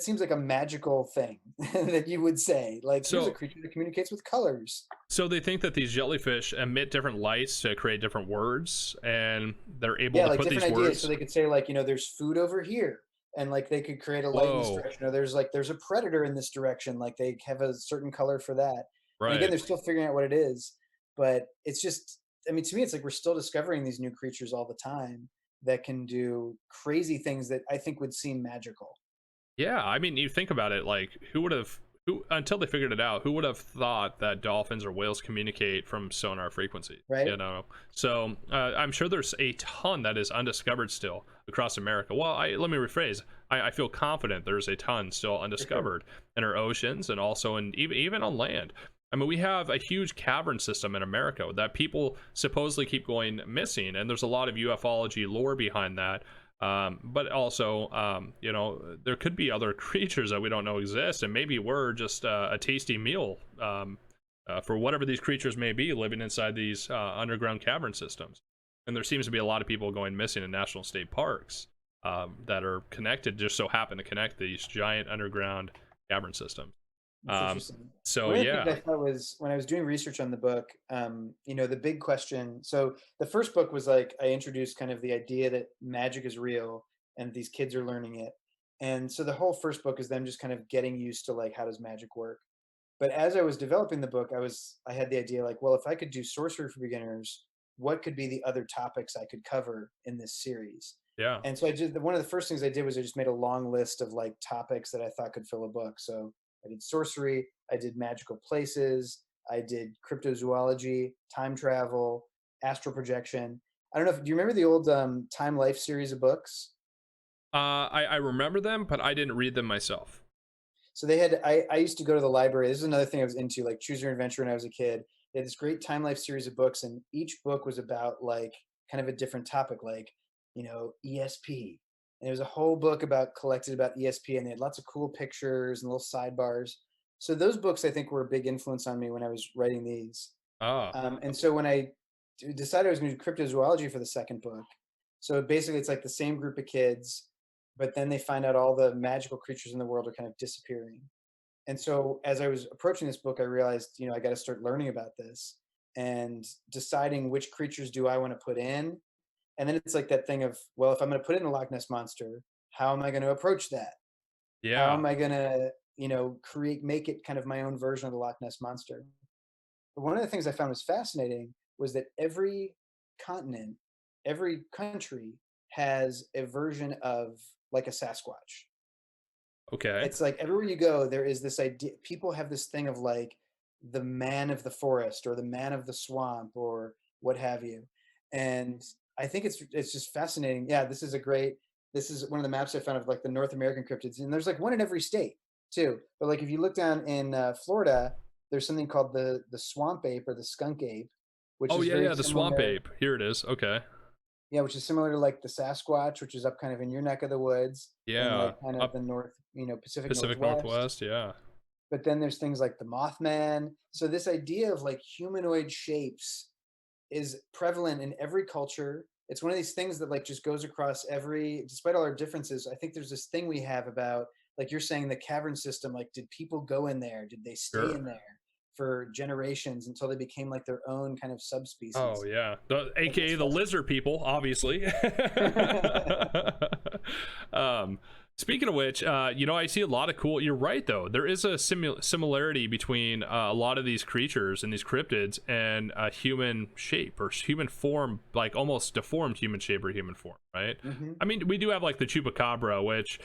S2: seems like a magical thing that you would say. Like here's a
S1: So
S2: creature that communicates with colors.
S1: so they think that these jellyfish emit different lights to create different words, and they're able
S2: Yeah,
S1: to
S2: like
S1: put
S2: different
S1: these
S2: ideas. So
S1: words.
S2: they could say like, there's food over here. And like they could create a light in this
S1: Whoa.
S2: direction, or there's a predator in this direction. Like they have a certain color for that. And again,
S1: Right.
S2: they're still figuring out what it is, but it's just, I mean, to me, it's like we're still discovering these new creatures all the time that can do crazy things that I think would seem magical.
S1: Yeah, I mean, you think about it, like who until they figured it out, who would have thought that dolphins or whales communicate from sonar frequencies,
S2: Right?
S1: you know? So I'm sure there's a ton that is undiscovered still across America. Well, let me rephrase. I feel confident there's a ton still
S2: For sure.
S1: undiscovered in our oceans and also in even on land. I mean, we have a huge cavern system in America that people supposedly keep going missing, and there's a lot of ufology lore behind that. But also, there could be other creatures that we don't know exist, and maybe we're just a tasty meal for whatever these creatures may be living inside these underground cavern systems. And there seems to be a lot of people going missing in national state parks that are connected, just so happen to connect these giant underground cavern systems.
S2: That's interesting.
S1: So
S2: One of the things
S1: yeah,
S2: I thought was when I was doing research on the book, the big question. So the first book was like I introduced kind of the idea that magic is real and these kids are learning it. And so the whole first book is them just kind of getting used to like how does magic work. But as I was developing the book, I had the idea like, well, if I could do sorcery for beginners, what could be the other topics I could cover in this series?
S1: yeah.
S2: And so one of the first things I did was I just made a long list of like topics that I thought could fill a book. So I did sorcery, I did magical places, I did cryptozoology, time travel, astral projection. I don't know if do you remember the old Time Life series of books?
S1: I remember them, but I didn't read them myself.
S2: So they had I used to go to the library. This is another thing I was into, like Choose Your Adventure when I was a kid. They had this great Time Life series of books, and each book was about like kind of a different topic, like ESP. And it was a whole book collected about ESP, and they had lots of cool pictures and little sidebars. So those books I think were a big influence on me when I was writing these.
S1: Ah,
S2: And so when I decided I was going to do cryptozoology for the second book, so basically it's like the same group of kids, but then they find out all the magical creatures in the world are kind of disappearing. And so as I was approaching this book, I realized, I got to start learning about this and deciding which creatures do I want to put in. And then it's like that thing of, well, if I'm going to put in a Loch Ness monster, how am I going to approach that? How
S1: yeah.
S2: am I going to, make it kind of my own version of the Loch Ness monster? But one of the things I found was fascinating was that every continent, every country has a version of like a Sasquatch.
S1: Okay.
S2: It's like everywhere you go, there is this idea. People have this thing of like the man of the forest or the man of the swamp or what have you. And I think it's just fascinating. Yeah, this is one of the maps I found of like the North American cryptids, and there's like one in every state too. But like if you look down in Florida, there's something called the swamp ape or the skunk ape, which
S1: Oh
S2: is
S1: yeah,
S2: very
S1: yeah. The swamp
S2: similar.
S1: ape. Here it is. Okay.
S2: Yeah, which is similar to like the Sasquatch, which is up kind of in your neck of the woods in
S1: Yeah.
S2: like kind of
S1: Up
S2: the Pacific
S1: Pacific
S2: Northwest.
S1: Northwest. Yeah.
S2: But then there's things like the Mothman. So this idea of like humanoid shapes is prevalent in every culture. It's one of these things that like just goes across despite all our differences. I think there's this thing we have about, like you're saying, the cavern system. Like, did people go in there? Did they stay in
S1: Sure.
S2: there for generations until they became like their own kind of
S1: Oh
S2: subspecies?
S1: yeah.
S2: I think
S1: AKA
S2: that's
S1: the lizard people, obviously.
S2: fascinating.
S1: um, Speaking of which, I see a lot of cool. You're right, though. There is a similarity between a lot of these creatures and these cryptids and a human shape or human form, like almost deformed human shape or human form, right?
S2: Mm-hmm.
S1: I mean, we do have like the chupacabra, which,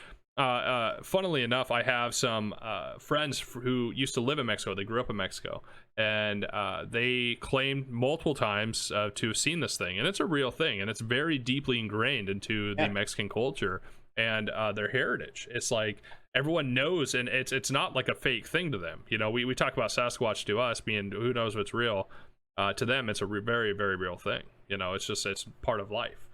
S1: funnily enough, I have some friends who used to live in Mexico. They grew up in Mexico, and they claimed multiple times to have seen this thing, and it's a real thing, and it's very deeply ingrained into the Mexican culture and their heritage. It's like everyone knows, and it's not like a fake thing to them. We talk about Sasquatch to us being who knows what's real. To them, it's a very, very real thing. It's part of life.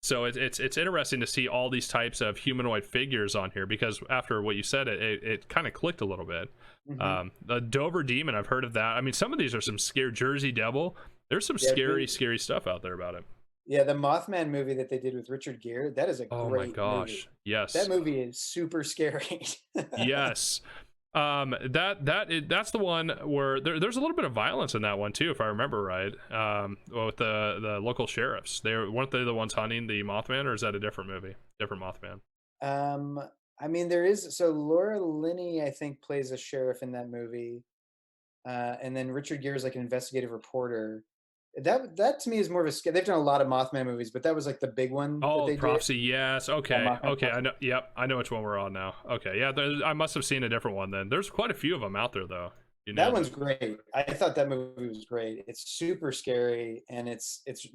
S1: So it's interesting to see all these types of humanoid figures on here, because after what you said, it kind of clicked a little bit.
S2: Mm-hmm.
S1: The Dover Demon, I've heard of that. I mean, some of these are some scary. Jersey Devil. There's some scary stuff out there about it.
S2: Yeah, the Mothman movie that they did with Richard Gere, that is a
S1: Oh
S2: great
S1: my gosh.
S2: movie.
S1: Yes.
S2: That movie is super scary.
S1: Yes. That's the one where there's a little bit of violence in that one too, if I remember right. With the local sheriffs, weren't they the ones hunting the Mothman, or is that a different movie, different Mothman?
S2: I mean, there is, so Laura Linney, I think, plays a sheriff in that movie, and then Richard Gere is like an investigative reporter. That to me is more of a scare. They've done a lot of Mothman movies, but that was like the big one that they
S1: Prophecy,
S2: did.
S1: yes. Okay, okay,
S2: Prophecy.
S1: I know. Yep, I know which one we're on now. Okay, yeah, I must have seen a different one then. There's quite a few of them out there, though.
S2: That one's great. I thought that movie was great. It's super scary, and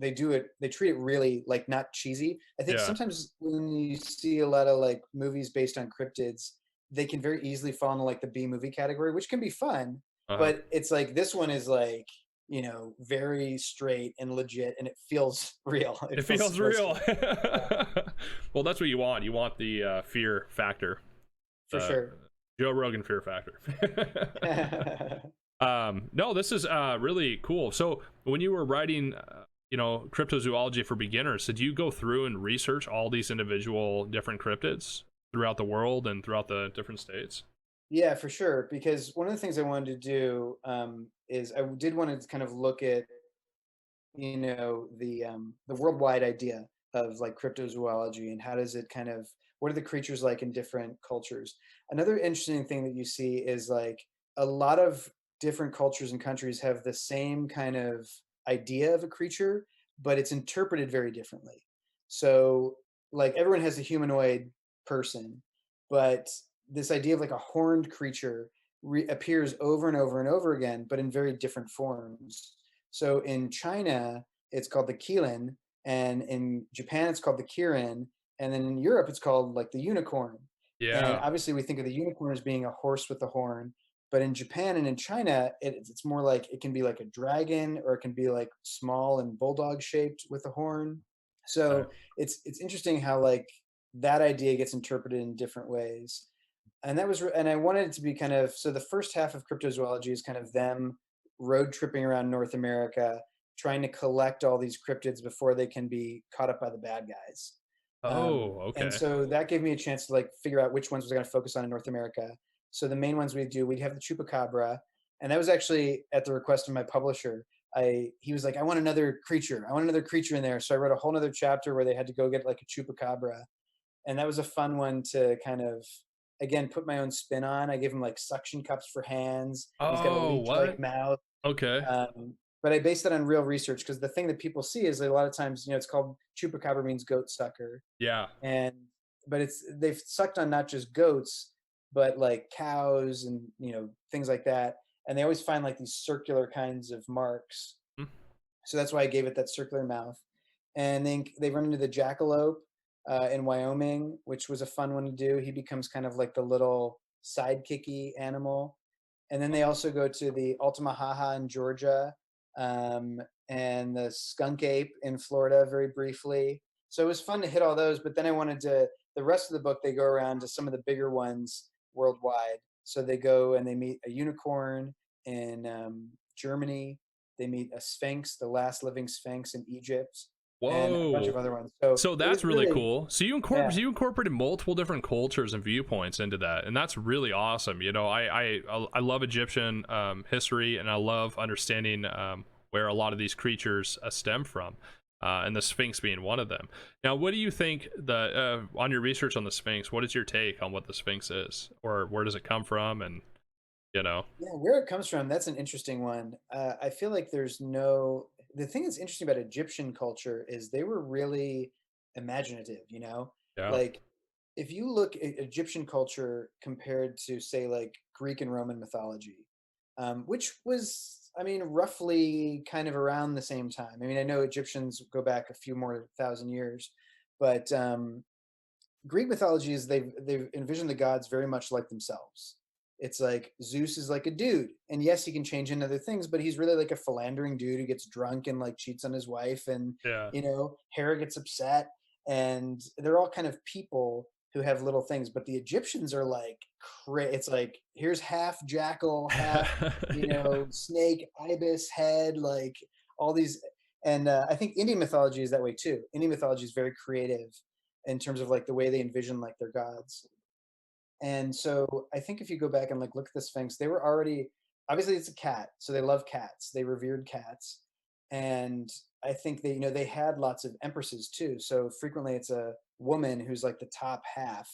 S2: they treat it really like not cheesy. I think sometimes when you see a lot of like movies based on cryptids, they can very easily fall into like the B movie category, which can be fun. But it's like this one is like, very straight and legit, and it feels real.
S1: It feels real. Well, that's what you want. You want the fear factor.
S2: For sure.
S1: Joe Rogan fear factor. No, this is really cool. So when you were writing, cryptozoology for beginners, did you go through and research all these individual different cryptids throughout the world and throughout the different states?
S2: Yeah, for sure. Because one of the things I wanted to do is I did want to kind of look at, the worldwide idea of like cryptozoology, and how does it kind of, what are the creatures like in different cultures? Another interesting thing that you see is like a lot of different cultures and countries have the same kind of idea of a creature, but it's interpreted very differently. So like everyone has a humanoid person, but this idea of like a horned creature appears over and over and over again, but in very different forms. So in China, it's called the Qilin, and in Japan, it's called the Kirin, and then in Europe, it's called like the unicorn. And obviously, we think of the unicorn as being a horse with a horn, but in Japan and in China, it's more like it can be like a dragon, or it can be like small and bulldog shaped with a horn. So it's interesting how like that idea gets interpreted in different ways. And and I wanted it to be kind of, so the first half of cryptozoology is kind of them road tripping around North America, trying to collect all these cryptids before they can be caught up by the bad guys.
S1: Okay.
S2: And so that gave me a chance to like figure out which ones was going to focus on in North America. So the main ones we'd have the chupacabra, and that was actually at the request of my publisher. He was like, I want another creature in there. So I wrote a whole nother chapter where they had to go get like a chupacabra, and that was a fun one to kind of, again, put my own spin on. I gave him like suction cups for hands. He's got a leech-like mouth.
S1: Okay.
S2: But I based that on real research, because the thing that people see is that a lot of times, it's called chupacabra, means goat sucker.
S1: Yeah.
S2: But they've sucked on not just goats, but like cows and things like that. And they always find like these circular kinds of marks. So that's why I gave it that circular mouth. And then they run into the jackalope in Wyoming, which was a fun one to do. He becomes kind of like the little sidekicky animal. And then they also go to the altamaha-ha in Georgia, and the skunk ape in Florida very briefly. So it was fun to hit all those. But then I wanted to, the rest of the book, they go around to some of the bigger ones worldwide. So they go and they meet a unicorn in Germany. They meet a sphinx, the last living sphinx in Egypt.
S1: Whoa.
S2: And a bunch of other ones.
S1: So that's really cool. So you incorporated multiple different cultures and viewpoints into that, and that's really awesome. I love Egyptian history, and I love understanding where a lot of these creatures stem from. and the Sphinx being one of them. Now, what do you think on your research on the Sphinx? What is your take on what the Sphinx is, or where does it come from? And you know,
S2: Yeah, where it comes from, that's an interesting one. I feel like the thing that's interesting about Egyptian culture is they were really imaginative, you know?
S1: yeah,
S2: Like, if you look at Egyptian culture compared to, say, like Greek and Roman mythology, which was, I mean, roughly kind of around the same time. I mean, I know Egyptians go back a few more thousand years, but Greek mythology is they've envisioned the gods very much like themselves. It's like Zeus is like a dude, and yes, he can change into other things, but he's really like a philandering dude who gets drunk and like cheats on his wife, and
S1: yeah,
S2: Hera gets upset, and they're all kind of people who have little things. But the Egyptians are like, it's like here's half jackal, half
S1: yeah,
S2: snake, ibis head, like all these. And I think Indian mythology is that way too. Indian mythology is very creative in terms of like the way they envision like their gods. And so I think if you go back and like look at the Sphinx, they were already, obviously it's a cat, so they love cats. They revered cats. And I think they had lots of empresses too. So frequently it's a woman who's like the top half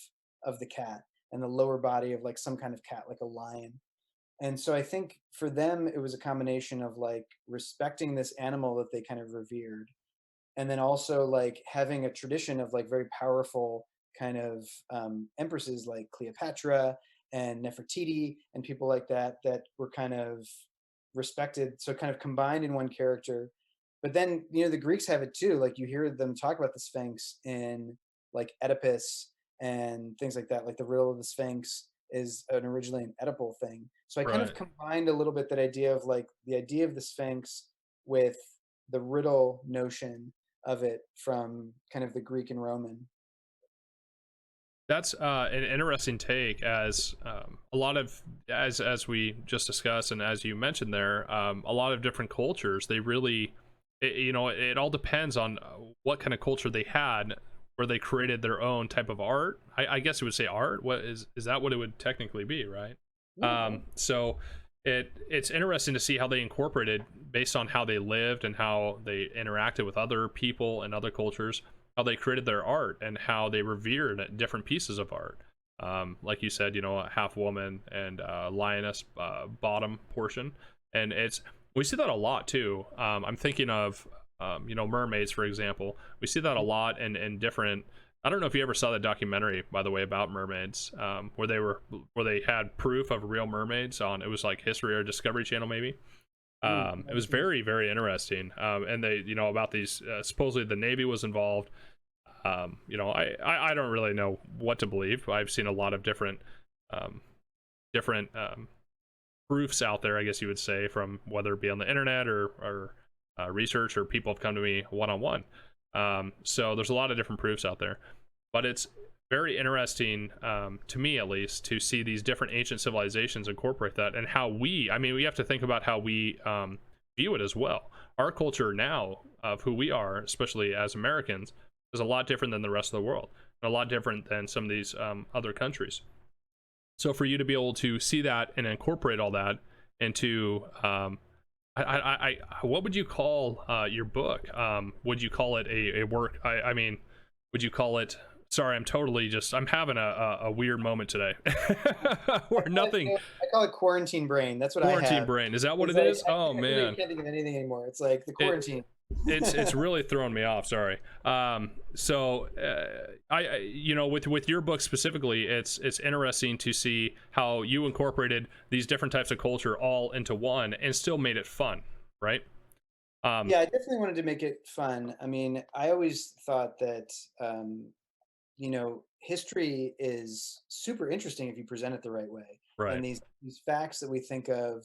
S2: of the cat and the lower body of like some kind of cat, like a lion. And so I think for them it was a combination of like respecting this animal that they kind of revered, and then also like having a tradition of like very powerful kind of empresses like Cleopatra and Nefertiti and people like that that were kind of respected, so kind of combined in one character. But then the Greeks have it too, like you hear them talk about the Sphinx in like Oedipus and things like that, like the riddle of the Sphinx is originally an Oedipal thing. So I kind of
S1: right.
S2: combined a little bit that idea of like the idea of the Sphinx with the riddle notion of it from kind of the Greek and Roman.
S1: That's an interesting take, as a lot of as we just discussed and as you mentioned there, a lot of different cultures they really, it all depends on what kind of culture they had, where they created their own type of art. I guess it would say art. What is that what it would technically be, right?
S2: Yeah, yeah.
S1: So it's interesting to see how they incorporated based on how they lived and how they interacted with other people and other cultures, how they created their art and how they revered different pieces of art. Like you said, a half woman and lioness bottom portion, and we see that a lot too. I'm thinking of mermaids, for example. We see that a lot in different. I don't know if you ever saw that documentary, by the way, about mermaids, where they had proof of real mermaids on, it was like History or Discovery Channel maybe. It was very, very interesting. And they, about these, supposedly the Navy was involved. I don't really know what to believe. I've seen a lot of um, different proofs out there, I guess you would say, from whether it be on the internet or research, or people have come to me one on one. So there's a lot of different proofs out there, but it's very interesting, to me at least, to see these different ancient civilizations incorporate that, and how we have to think about how we view it as well. Our culture now of who we are, especially as Americans, is a lot different than the rest of the world, and a lot different than some of these other countries. So for you to be able to see that and incorporate all that into what would you call your book? Would you call it a work? Would you call it? Sorry, I'm having a weird moment today, where nothing.
S2: I call it quarantine brain. That's what I
S1: Quarantine
S2: have.
S1: brain, is that what
S2: It's
S1: it
S2: like
S1: is? Oh
S2: I really
S1: man,
S2: can't think of anything anymore. It's like the
S1: it
S2: quarantine.
S1: it's really thrown me off. Sorry. So with your book specifically, it's interesting to see how you incorporated these different types of culture all into one and still made it fun, right? um
S2: Yeah, I definitely wanted to make it fun. I mean, I always thought that history is super interesting if you present it the right way.
S1: right.
S2: And these facts that we think of,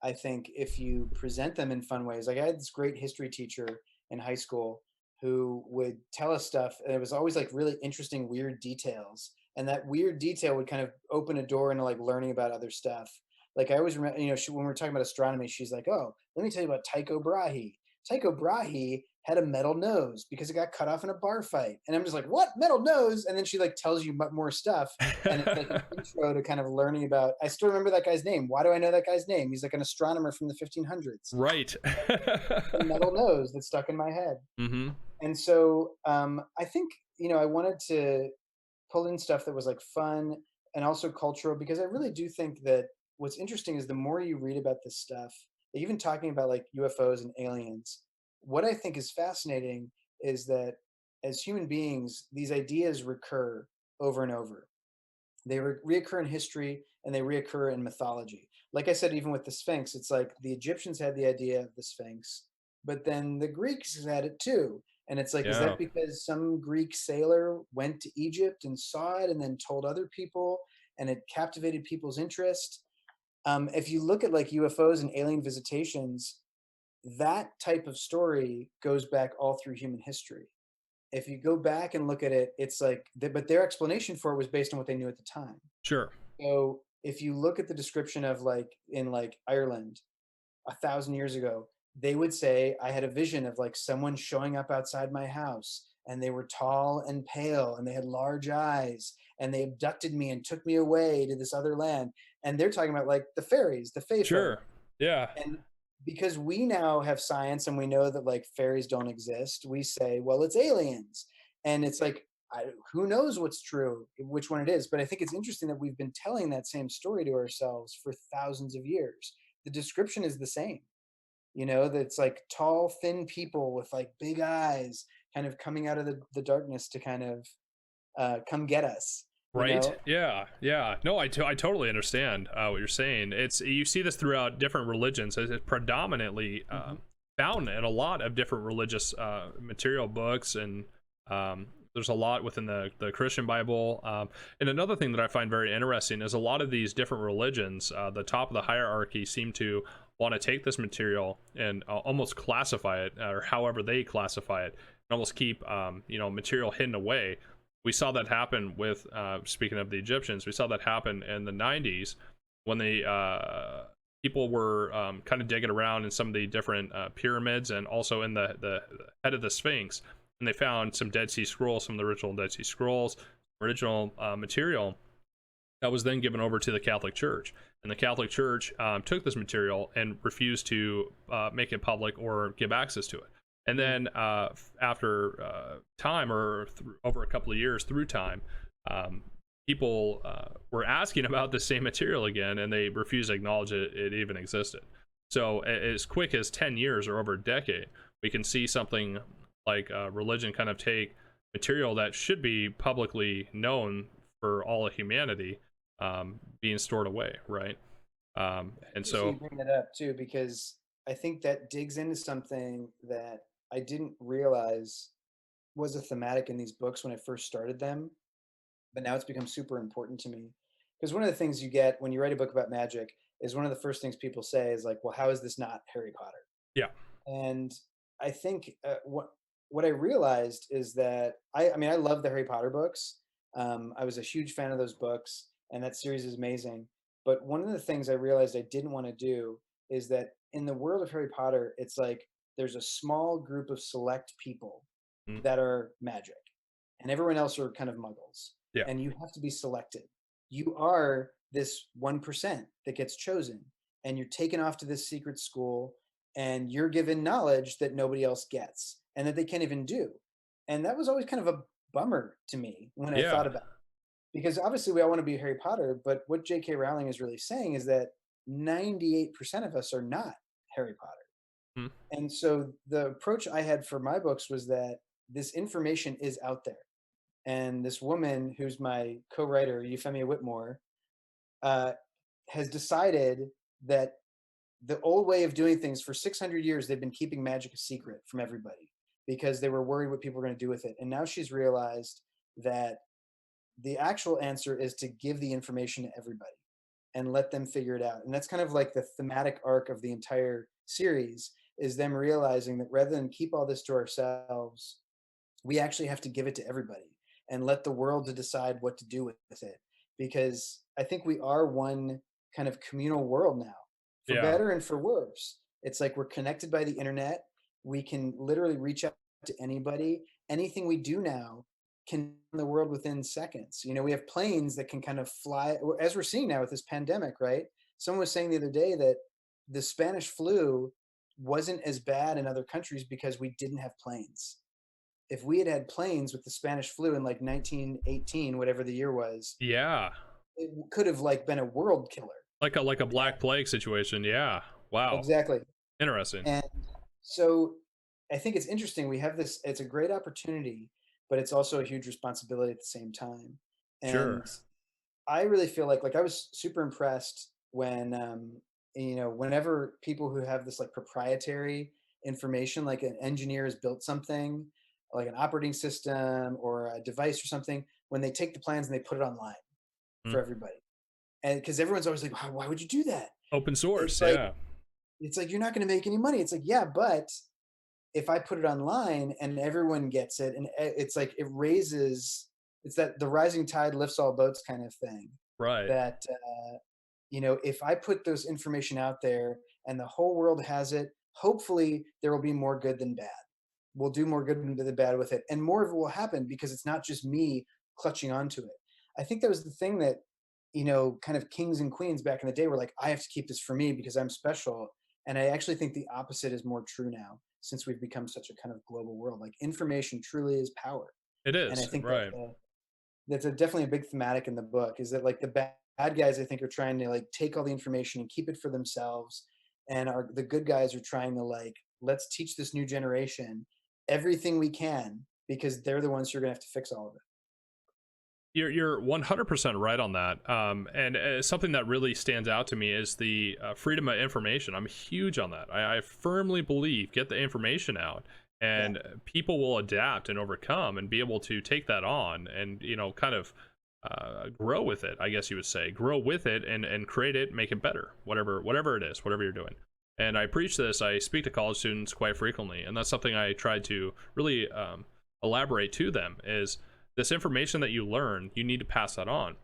S2: I think if you present them in fun ways, like I had this great history teacher in high school who would tell us stuff, and it was always like really interesting, weird details. And that weird detail would kind of open a door into like learning about other stuff. Like I always remember, when we were talking about astronomy, she's like, "Oh, let me tell you about Tycho Brahe. Tycho Brahe had a metal nose because it got cut off in a bar fight. And I'm just like, what, metal nose? And then she like tells you more stuff. And it's like an intro to kind of learning about, I still remember that guy's name. Why do I know that guy's name? He's like an astronomer from the 1500s.
S1: Right.
S2: The metal nose that's stuck in my head.
S1: Mm-hmm.
S2: And so I think, I wanted to pull in stuff that was like fun and also cultural, because I really do think that what's interesting is the more you read about this stuff, even talking about like UFOs and aliens, what I think is fascinating is that as human beings, these ideas recur over and over. They reoccur in history and they reoccur in mythology. Like I said, even with the Sphinx, it's like the Egyptians had the idea of the Sphinx, but then the Greeks had it too. And it's like, is
S1: Yeah.
S2: that because some Greek sailor went to Egypt and saw it and then told other people and it captivated people's interest? If you look at like UFOs and alien visitations, that type of story goes back all through human history. If you go back and look at it, it's like, but their explanation for it was based on what they knew at the time.
S1: Sure.
S2: So if you look at the description of like in like Ireland 1,000 years ago, they would say, I had a vision of like someone showing up outside my house and they were tall and pale and they had large eyes and they abducted me and took me away to this other land. And they're talking about like the fairies, the fae folk.
S1: Sure. Yeah.
S2: And because we now have science and we know that like fairies don't exist, we say, well, it's aliens. And it's like, who knows what's true, which one it is. But I think it's interesting that we've been telling that same story to ourselves for thousands of years. The description is the same, that's like tall, thin people with like big eyes kind of coming out of the darkness to kind of come get us.
S1: Right. Yeah. Yeah. No, I totally understand what you're saying. You see this throughout different religions. It's predominantly found in a lot of different religious material books, and there's a lot within the Christian Bible. And another thing that I find very interesting is a lot of these different religions, the top of the hierarchy, seem to want to take this material and almost classify it, or however they classify it, and almost keep material hidden away. We saw that happen with, speaking of the Egyptians, we saw that happen in the 90s when the people were kind of digging around in some of the different pyramids, and also in the head of the Sphinx, and they found some Dead Sea Scrolls, some of the original Dead Sea Scrolls, original material that was then given over to the Catholic Church. And the Catholic Church took this material and refused to make it public or give access to it. And then after time, or over a couple of years through time, people were asking about the same material again, and they refused to acknowledge it even existed. So as quick as 10 years or over a decade, we can see something like religion kind of take material that should be publicly known for all of humanity being stored away, right? And so
S2: you bring that up too, because I think that digs into something that I didn't realize was a thematic in these books when I first started them, but now it's become super important to me. Because one of the things you get when you write a book about magic is one of the first things people say is like, well, how is this not Harry Potter?
S1: yeah.
S2: And I think what I realized is that I mean, I love the Harry Potter books. I was a huge fan of those books, and that series is amazing. But one of the things I realized I didn't want to do is that in the world of Harry Potter, it's like there's a small group of select people
S1: Mm.
S2: that are magic, and everyone else are kind of muggles.
S1: Yeah.
S2: And you have to be selected. You are this 1% that gets chosen, and you're taken off to this secret school, and you're given knowledge that nobody else gets and that they can't even do. And that was always kind of a bummer to me when I thought
S1: Yeah.
S2: about it. Because obviously we all want to be Harry Potter, but what J.K. Rowling is really saying is that 98% of us are not Harry Potter.
S1: Mm.
S2: And so the approach I had for my books was that this information is out there. And this woman who's my co-writer, Euphemia Whitmore, has decided that the old way of doing things for 600 years, they've been keeping magic a secret from everybody because they were worried what people were going to do with it. And now she's realized that the actual answer is to give the information to everybody and let them figure it out. And that's kind of like the thematic arc of the entire series, is them realizing that rather than keep all this to ourselves, we actually have to give it to everybody and let the world to decide what to do with it. Because I think we are one kind of communal world now, for
S1: Yeah.
S2: better and for worse. It's like we're connected by the internet. We can literally reach out to anybody. Anything we do now can in the world within seconds. You know, we have planes that can kind of fly, as we're seeing now with this pandemic, right? Someone was saying the other day that the Spanish flu wasn't as bad in other countries because we didn't have planes. If we had had planes with the Spanish flu in like 1918, whatever the year was,
S1: Yeah.
S2: it could have like been a world killer.
S1: Like a Black Plague situation. Yeah. Wow.
S2: Exactly.
S1: Interesting.
S2: And so I think it's interesting. We have this, it's a great opportunity, but it's also a huge responsibility at the same time. And
S1: Sure.
S2: I really feel like I was super impressed when, you know, whenever people who have this like proprietary information, like an engineer has built something, like an operating system or a device or something, when they take the plans and they put it online
S1: Mm.
S2: for everybody. And because everyone's always like, why would you do that?
S1: Open source.
S2: It's like,
S1: Yeah.
S2: it's like, you're not going to make any money. It's like, yeah, but if I put it online and everyone gets it, and it's like, it raises, it's that the rising tide lifts all boats kind of thing.
S1: Right.
S2: That, you know, if I put those information out there and the whole world has it, hopefully there will be more good than bad. We'll do more good than bad with it. And more of it will happen because it's not just me clutching onto it. I think that was the thing that, you know, kind of kings and queens back in the day were like, I have to keep this for me because I'm special. And I actually think the opposite is more true now, since we've become such a kind of global world. Like, information truly is power.
S1: It
S2: And I
S1: is.
S2: think
S1: Right.
S2: that's definitely a big thematic in the book, is that like the bad guys, I think, are trying to like take all the information and keep it for themselves. And the good guys are trying to like, let's teach this new generation everything we can, because they're the ones who are going to have to fix all of it.
S1: You're 100% right on that. And something that really stands out to me is the freedom of information. I'm huge on that. I firmly believe get the information out, and people will adapt and overcome and be able to take that on and, you know, kind of grow with it. I guess you would say grow with it and create it, make it better, whatever it is, whatever you're doing. And I preach this. I speak to college students quite frequently, and that's something I try to really elaborate to them is this information that you learn, you need to pass that on.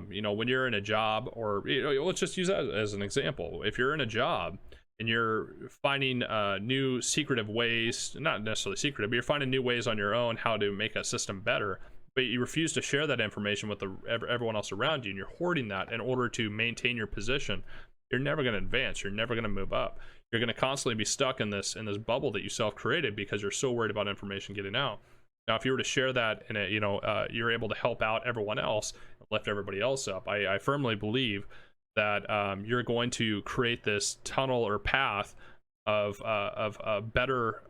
S1: You know, when you're in a job, or, you know, let's just use that as an example. If you're in a job and you're finding new secretive ways, not necessarily secretive, but you're finding new ways on your own how to make a system better, but you refuse to share that information with everyone else around you, and you're hoarding that in order to maintain your position, you're never going to advance. You're never going to move up. You're going to constantly be stuck in this bubble that you self-created because you're so worried about information getting out. Now, if you were to share that in a, you know, you're able to help out everyone else, lift everybody else up. I firmly believe that you're going to create this tunnel or path of a better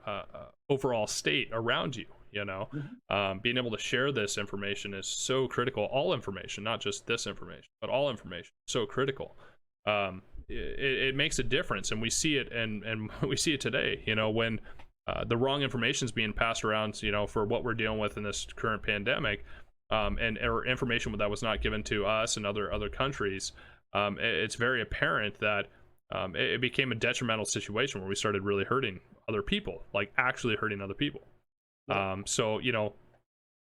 S1: overall state around you. You know, being able to share this information is so critical. All information, not just this information, but all information, so critical. It makes a difference, and we see it, and we see it today. You know, when the wrong information is being passed around, you know, for what we're dealing with in this current pandemic, or information that was not given to us and other countries, it's very apparent that it became a detrimental situation where we started really hurting other people, like actually hurting other people. So, you know,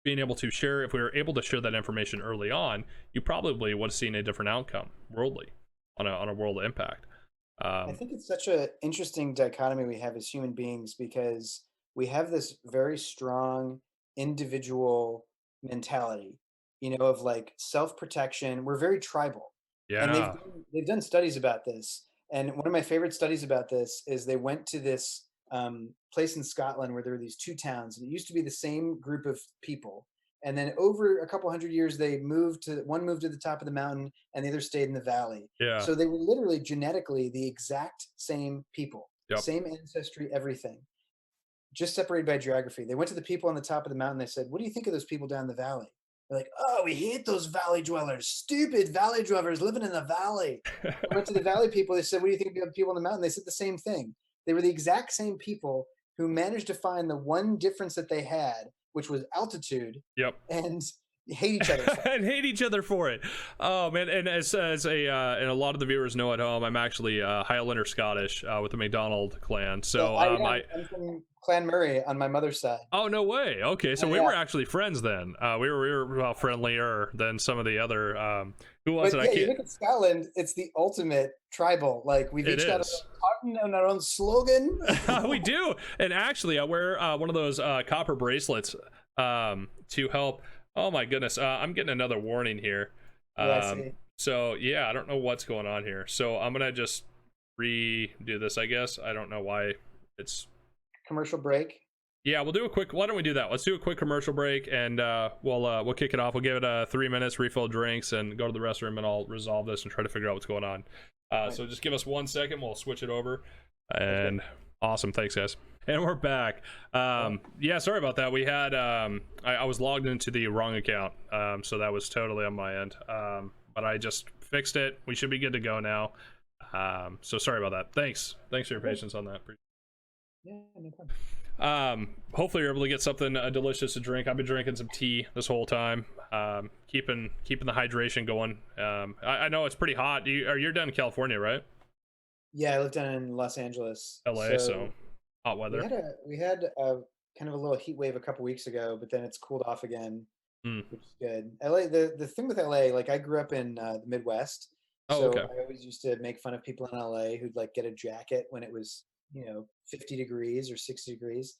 S1: being able to share, if we were able to share that information early on, you probably would have seen a different outcome worldly on a world impact.
S2: I think it's such an interesting dichotomy we have as human beings, because we have this very strong individual mentality, you know, of like self-protection. We're very tribal. And
S1: Yeah.
S2: they've done studies about this. And one of my favorite studies about this is they went to this place in Scotland where there were these two towns, and it used to be the same group of people. And then over a couple hundred years, one moved to the top of the mountain and the other stayed in the valley.
S1: Yeah.
S2: So they were literally genetically the exact same people,
S1: Yep.
S2: same ancestry, everything, just separated by geography. They went to the people on the top of the mountain. They said, what do you think of those people down the valley? They're like, oh, we hate those valley dwellers, stupid valley dwellers living in the valley. They went to the valley people. They said, what do you think of the people on the mountain? They said the same thing. They were the exact same people who managed to find the one difference that they had, which was altitude.
S1: Yep.
S2: And hate each other
S1: and hate each other for it. Oh man, and as a and a lot of the viewers know at home, I'm actually Highlander Scottish with the MacDonald clan. So
S2: I'm from Clan Murray on my mother's side.
S1: Oh, no way. Okay, so we were actually friends then. We were friendlier than some of the other who was it?
S2: Yeah, you look at Scotland, it's the ultimate tribal. Like, we've each got a on our own slogan.
S1: We do, and actually, I wear one of those copper bracelets to help. Oh my goodness, I'm getting another warning here.
S2: Yeah, I see.
S1: So yeah, I don't know what's going on here. So I'm gonna just redo this, I guess. I don't know why it's
S2: Commercial break.
S1: Yeah, we'll do a quick. Why don't we do that? Let's do a quick commercial break, and we'll kick it off. We'll give it 3 minutes, refill drinks, and go to the restroom, and I'll resolve this and try to figure out what's going on. So just give us 1 second. We'll switch it over. And awesome, thanks guys. And we're back. Yeah, sorry about that. We had I was logged into the wrong account, so that was totally on my end. But I just fixed it. We should be good to go now. So sorry about that. Thanks for your patience on that.
S2: Yeah, no problem.
S1: Hopefully you're able to get something delicious to drink. I've been drinking some tea this whole time, keeping the hydration going. I know it's pretty hot. You're down in California, right?
S2: Yeah, I live down in Los Angeles,
S1: LA, so hot weather.
S2: We had a kind of a little heat wave a couple weeks ago, but then it's cooled off again, which is good. LA, the thing with LA, like I grew up in the Midwest, so
S1: okay.
S2: I always used to make fun of people in LA who'd like get a jacket when it was 50 degrees or 60 degrees.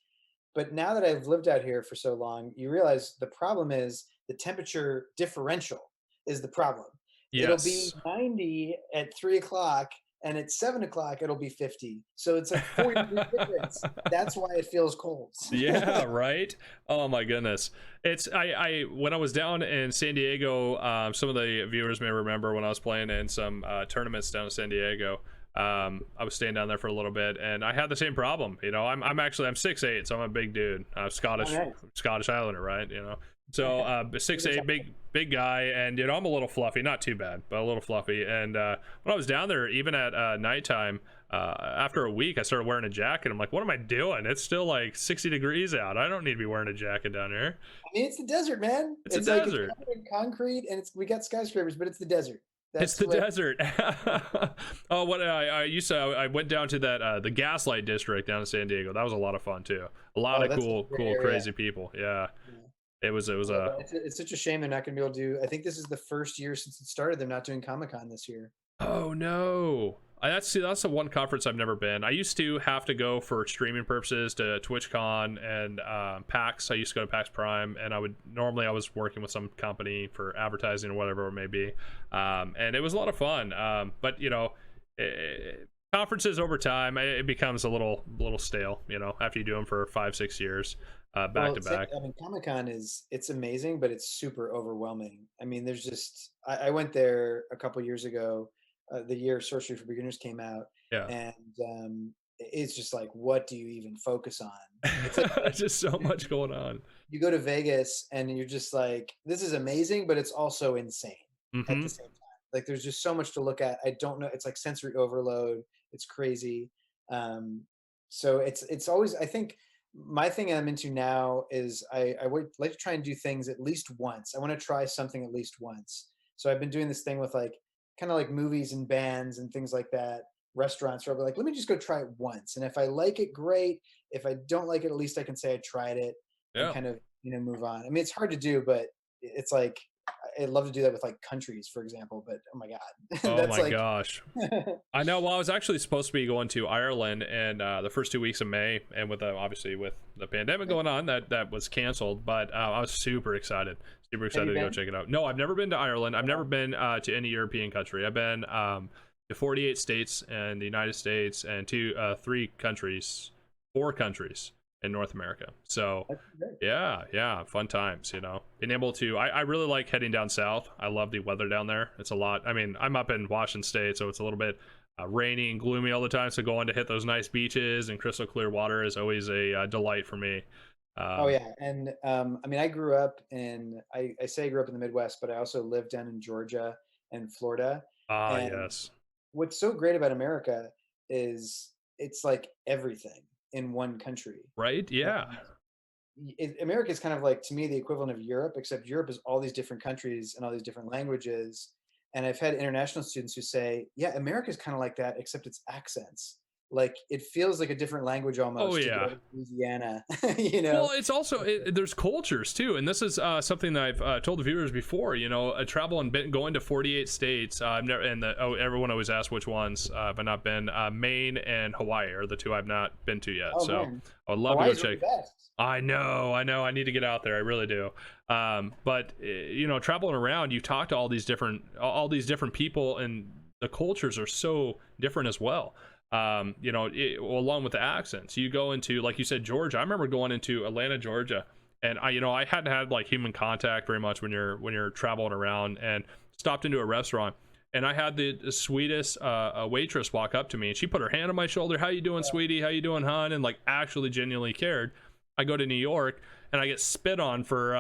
S2: But now that I've lived out here for so long, you realize the problem is the temperature differential is the problem.
S1: Yes.
S2: It'll be 90 at 3 o'clock, and at 7 o'clock it'll be 50. So it's a 40-degree difference. That's why it feels cold.
S1: Yeah, right. Oh my goodness. It's I when I was down in San Diego, some of the viewers may remember when I was playing in some tournaments down in San Diego. I was staying down there for a little bit, and I had the same problem. I'm 6'8", so I'm a big dude. Scottish Islander, right? So 6'8", big guy, and I'm a little fluffy, not too bad, but a little fluffy. And when I was down there, even at nighttime, after a week, I started wearing a jacket. I'm like, what am I doing? It's still like 60 degrees out. I don't need to be wearing a jacket down here.
S2: I mean, it's the desert, man.
S1: It's a desert.
S2: It's covered in concrete, and we got skyscrapers, but it's the desert.
S1: It's the desert. Oh, what I used to, I went down to that the Gaslight District down in San Diego. That was a lot of fun too. A lot of cool, crazy people. Yeah. It was
S2: it's such a shame they're not going to be able to do. I think this is the first year since it started they're not doing Comic-Con this year.
S1: Oh no. That's the one conference I've never been. I used to have to go for streaming purposes to TwitchCon and PAX. I used to go to PAX Prime, and I was working with some company for advertising or whatever it may be, and it was a lot of fun. But conferences over time, it becomes a little stale. After you do them for 5-6 years back to back.
S2: I mean, Comic-Con it's amazing, but it's super overwhelming. I mean, there's just I went there a couple years ago. The year Sorcery for Beginners came out, and it's just like, what do you even focus on? It's like,
S1: just so much going on.
S2: You go to Vegas and you're just like, this is amazing, but it's also insane at the same time. Like, there's just so much to look at. I don't know. It's like sensory overload. It's crazy. So it's always, I think my thing I'm into now is I would like to try and do things at least once. I want to try something at least once. So I've been doing this thing with kind of like movies and bands and things like that, restaurants, where I'll be like, let me just go try it once. And if I like it, great. If I don't like it, at least I can say I tried it and kind of, move on. I mean, it's hard to do, but it's like, I'd love to do that with like countries, for example, but oh my God.
S1: Oh my gosh. I know. Well, I was actually supposed to be going to Ireland and the first 2 weeks of May, and with obviously with the pandemic going on, that was canceled, but I was super excited to go check it out. No, I've never been to Ireland. I've never been to any European country. I've been to 48 states in the United States and 4 countries in North America. So yeah, fun times. Being able to, I really like heading down south. I love the weather down there. It's a lot. I mean, I'm up in Washington State, so it's a little bit rainy and gloomy all the time, so going to hit those nice beaches and crystal clear water is always a delight for me.
S2: And I mean, I grew up I say I grew up in the Midwest, but I also lived down in Georgia and Florida.
S1: Yes.
S2: What's so great about America is it's like everything in one country.
S1: Right? Yeah.
S2: America is kind of like, to me, the equivalent of Europe, except Europe is all these different countries and all these different languages. And I've had international students who say, yeah, America is kind of like that, except it's accents. like it feels like a different language
S1: Oh
S2: almost to go
S1: yeah.
S2: to Louisiana, you know.
S1: Well, it's also there's cultures too, and this is something that I've told the viewers before. You know, travel and going to 48 states. I've never, and everyone always asks which ones I've not been. Maine and Hawaii are the two I've not been to yet.
S2: Oh
S1: So
S2: man,
S1: I would love to go
S2: Hawaii's really
S1: check.
S2: best.
S1: I know, I need to get out there. I really do. But you know, traveling around, you talk to all these different people, and the cultures are so different as well. You know, along with the accents, you go into, like you said, Georgia. I remember going into Atlanta, Georgia, and I hadn't had like human contact very much when you're traveling around, and stopped into a restaurant, and I had the sweetest waitress walk up to me, and she put her hand on my shoulder. How you doing, sweetie? How you doing, hon? And like actually genuinely cared. I go to New York and I get spit on for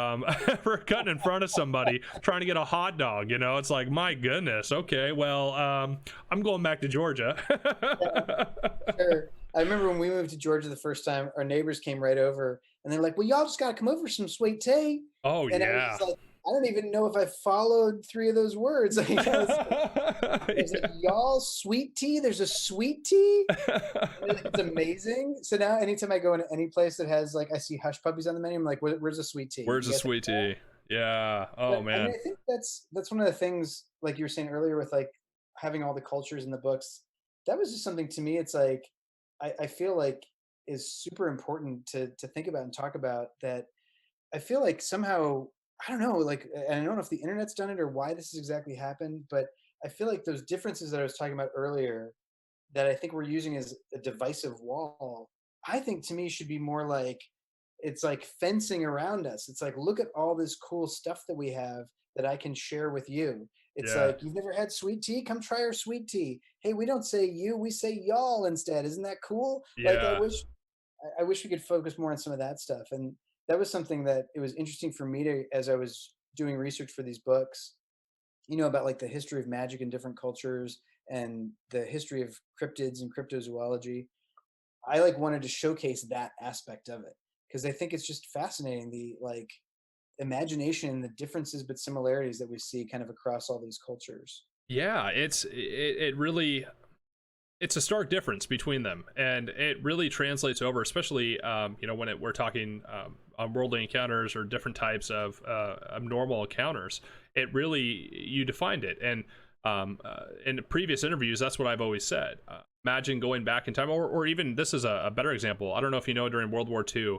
S1: for cutting in front of somebody trying to get a hot dog. You know, it's like, my goodness. Okay, well, I'm going back to Georgia.
S2: Yeah, sure. I remember when we moved to Georgia the first time, our neighbors came right over and they're like, "Well, y'all just got to come over for some sweet tea."
S1: Oh
S2: And I was
S1: yeah.
S2: just like, I don't even know if I followed three of those words. Like, I was like, y'all sweet tea? There's a sweet tea? And they're like, it's amazing. So now anytime I go into any place that has like, I see hush puppies on the menu, I'm like, where's the sweet tea?
S1: Where's
S2: You
S1: the
S2: guys have
S1: sweet
S2: that?
S1: tea? Yeah. Oh
S2: But I mean,
S1: man.
S2: I think that's one of the things, like you were saying earlier, with like having all the cultures in the books. That was just something to me. It's like I feel like is super important to think about and talk about. That I feel like somehow, I don't know, like, and I don't know if the internet's done it or why this has exactly happened, but I feel like those differences that I was talking about earlier, that I think we're using as a divisive wall, I think to me should be more like, it's like fencing around us. It's like, look at all this cool stuff that we have that I can share with you. It's
S1: Yeah.
S2: like, you've never had sweet tea? Come try our sweet tea. Hey, we don't say you, we say y'all instead. Isn't that cool? Like,
S1: Yeah.
S2: I wish we could focus more on some of that stuff. And that was something that it was interesting for me to, as I was doing research for these books, about like the history of magic in different cultures and the history of cryptids and cryptozoology. I like wanted to showcase that aspect of it because I think it's just fascinating, the like imagination, the differences but similarities that we see kind of across all these cultures.
S1: Yeah. It really, it's a stark difference between them, and it really translates over, especially you know, when we're talking unworldly encounters or different types of abnormal encounters. It really, you defined it, and in previous interviews, that's what I've always said. Imagine going back in time, or even, this is a better example. I don't know if you know, during World War II,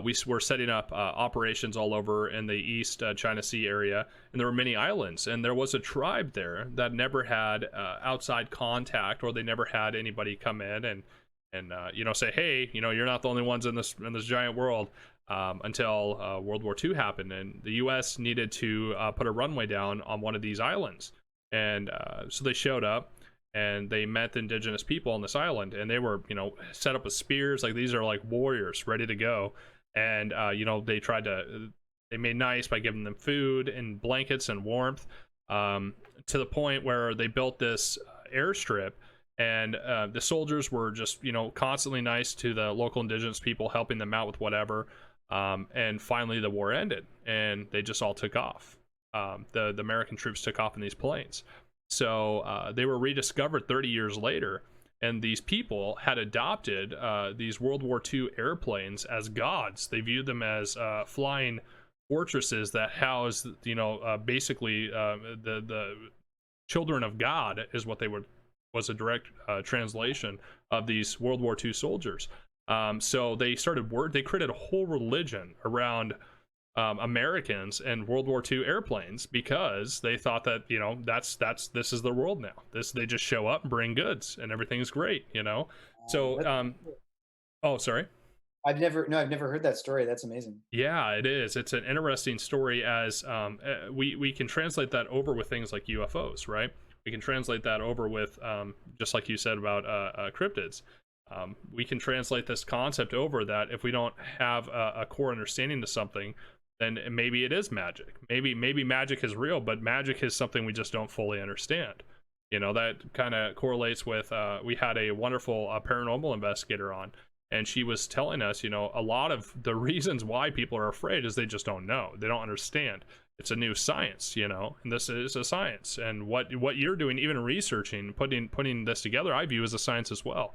S1: we were setting up operations all over in the East China Sea area, and there were many islands, and there was a tribe there that never had outside contact, or they never had anybody come in and you know, say, hey, you know, you're not the only ones in this giant world, until World War II happened, and the U.S. needed to put a runway down on one of these islands, and so they showed up. And they met the indigenous people on this island, and they were, you know, set up with spears. Like, these are like warriors ready to go. And you know, they made nice by giving them food and blankets and warmth, to the point where they built this airstrip, and the soldiers were just, you know, constantly nice to the local indigenous people, helping them out with whatever. And finally the war ended, and they just all took off. The American troops took off in these planes. So they were rediscovered 30 years later, and these people had adopted these World War II airplanes as gods. They viewed them as flying fortresses that housed, you know, basically the children of God, is what they would, was a direct translation of these World War II soldiers. So they they created a whole religion around Americans and World War II airplanes, because they thought that, you know, this is the world now. They just show up and bring goods, and everything's great, you know. So
S2: That's,
S1: oh, sorry.
S2: I've never heard that story. That's amazing.
S1: Yeah, it is. It's an interesting story, as we can translate that over with things like UFOs, right? We can translate that over with just like you said about cryptids. We can translate this concept over, that if we don't have a core understanding to something, then maybe it is magic. Maybe magic is real, but magic is something we just don't fully understand. You know, that kind of correlates with we had a wonderful paranormal investigator on, and she was telling us, you know, a lot of the reasons why people are afraid is they just don't know. They don't understand. It's a new science, you know, and this is a science. And what you're doing, even researching, putting this together, I view as a science as well.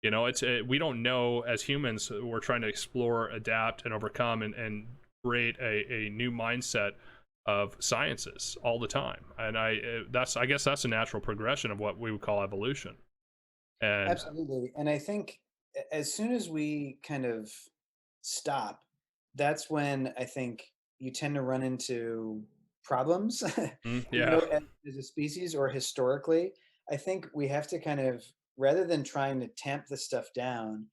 S1: You know, we don't know as humans. We're trying to explore, adapt, and overcome, and create a new mindset of sciences all the time. And I guess that's a natural progression of what we would call evolution. And
S2: Absolutely. And I think as soon as we kind of stop, that's when I think you tend to run into problems,
S1: yeah,
S2: as a species or historically. I think we have to kind of, rather than trying to tamp this stuff down,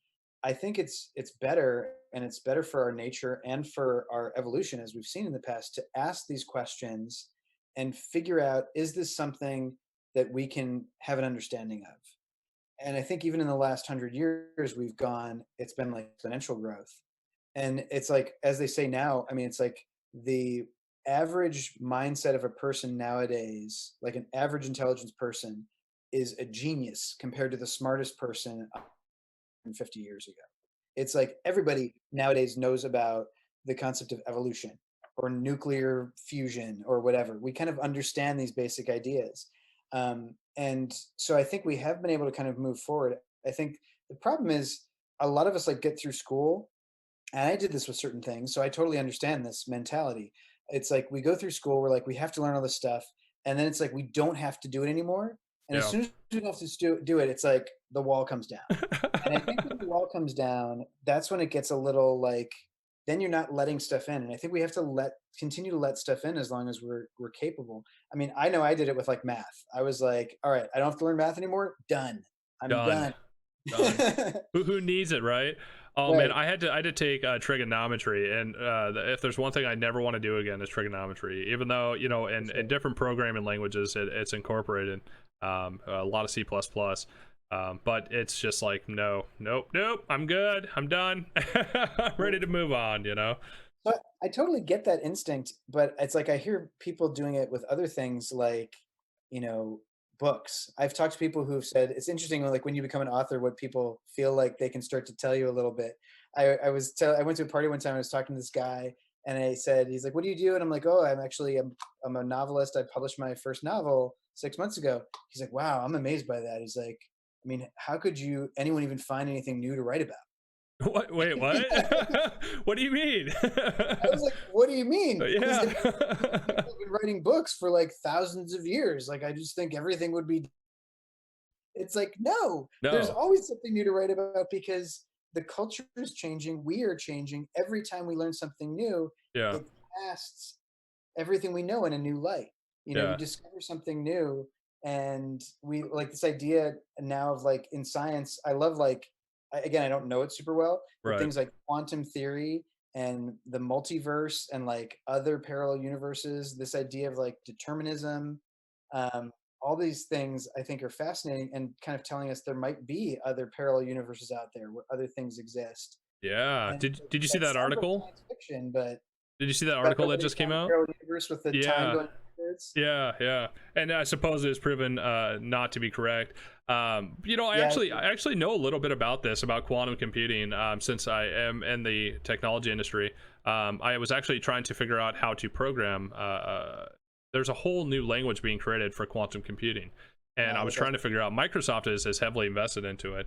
S2: I think it's better, and it's better for our nature and for our evolution, as we've seen in the past, to ask these questions and figure out, is this something that we can have an understanding of? And I think even in the last 100 years, it's been like exponential growth. And it's like, as they say now, I mean, it's like the average mindset of a person nowadays, like an average intelligence person, is a genius compared to the smartest person 150 years ago. It's like everybody nowadays knows about the concept of evolution or nuclear fusion or whatever. We kind of understand these basic ideas. And so I think we have been able to kind of move forward. I think the problem is a lot of us like get through school, and I did this with certain things, so I totally understand this mentality. It's like we go through school, we're like, we have to learn all this stuff, and then it's like we don't have to do it anymore. And as
S1: yeah.
S2: soon as we don't have to do it, it's like the wall comes down. And I think when the wall comes down, that's when it gets a little like, then you're not letting stuff in. And I think we have to continue to let stuff in as long as we're capable. I mean, I know I did it with like math. I was like, all right, I don't have to learn math anymore. Done. I'm
S1: Done.
S2: done.
S1: Done. Who needs it, right? Oh man,
S2: Right.
S1: I had to take trigonometry, and if there's one thing I never want to do again is trigonometry. Even though, you know, in different programming languages it's incorporated, a lot of C++, but it's just like no, nope, I'm good, I'm done, I'm ready to move on. You know?
S2: So I totally get that instinct, but it's like I hear people doing it with other things like, you know, books. I've talked to people who've said it's interesting, like when you become an author, what people feel like they can start to tell you a little bit. I went to a party one time. I was talking to this guy, and I said, he's like, "What do you do?" And I'm like, "Oh, I'm a novelist. I published my first novel 6 months ago." He's like, "Wow, I'm amazed by that." He's like, "I mean, how could anyone even find anything new to write about?"
S1: What? Wait, what? What do you mean?
S2: I was like, "What do you mean?" He's
S1: Yeah.
S2: like, "People have been writing books for like thousands of years. Like, I just think everything would be." It's like, no, there's
S1: No.
S2: always something new to write about because the culture is changing. We are changing. Every time we learn something new,
S1: Yeah.
S2: it casts everything we know in a new light. We
S1: Yeah.
S2: discover something new, and we like this idea now of like in science. I love like, again, I don't know it super well, but
S1: Right.
S2: things like quantum theory and the multiverse and like other parallel universes. This idea of like determinism. Um, all these things I think are fascinating and kind of telling us there might be other parallel universes out there where other things exist.
S1: Yeah.
S2: And
S1: Did you see
S2: that
S1: that
S2: sounds like
S1: article?
S2: science fiction, but
S1: Did you see that
S2: about
S1: article that
S2: nobody
S1: just came
S2: found a
S1: out?
S2: parallel universe with the time
S1: Yeah.
S2: going backwards.
S1: Yeah, yeah, and I suppose it was proven not to be correct. You know,
S2: Yeah,
S1: I actually know a little bit about this, about quantum computing, since I am in the technology industry. I was actually trying to figure out how to program. There's a whole new language being created for quantum computing, and I was trying to figure out. Microsoft is heavily invested into it.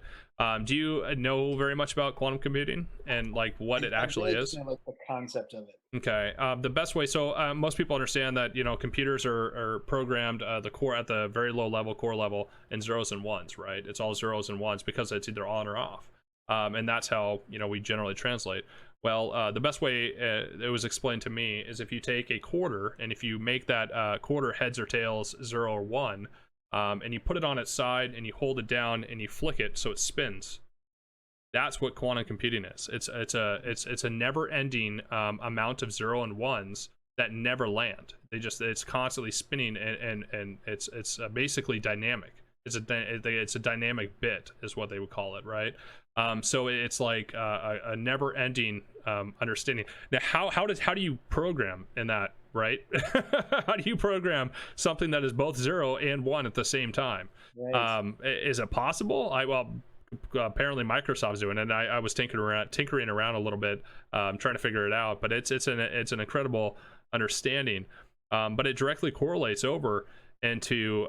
S1: Do you know very much about quantum computing and like what it
S2: I
S1: actually
S2: really
S1: is?
S2: kind of like the concept of it.
S1: Okay. The best way, so most people understand that, you know, computers are programmed the core at the very low level, core level, in zeros and ones, right? It's all zeros and ones because it's either on or off, and that's how, you know, we generally translate. Well, the best way it was explained to me is if you take a quarter and if you make that quarter heads or tails, 0 or 1, and you put it on its side and you hold it down and you flick it so it spins. That's what quantum computing is. It's a never-ending amount of 0 and 1s that never land. It's constantly spinning, and it's basically dynamic. It's a dynamic bit is what they would call it, right? So it's like a never-ending understanding. Now, how do you program in that, right? How do you program something that is both 0 and 1 at the same time?
S2: Right.
S1: Is it possible? Apparently Microsoft's doing it, and I was tinkering around a little bit, trying to figure it out, but it's an incredible understanding, but it directly correlates over into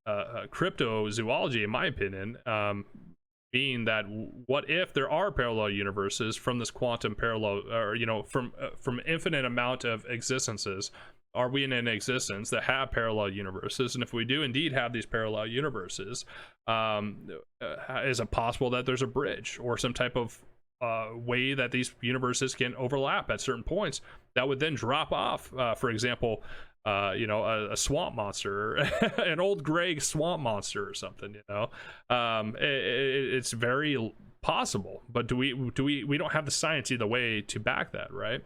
S1: cryptozoology, in my opinion, being that what if there are parallel universes from this quantum parallel, or from infinite amount of existences, are we in an existence that have parallel universes? And if we do indeed have these parallel universes, is it possible that there's a bridge or some type of way that these universes can overlap at certain points that would then drop off, for example, a swamp monster, an old gray swamp monster or something, it's very possible, but we don't have the science either way to back that, right?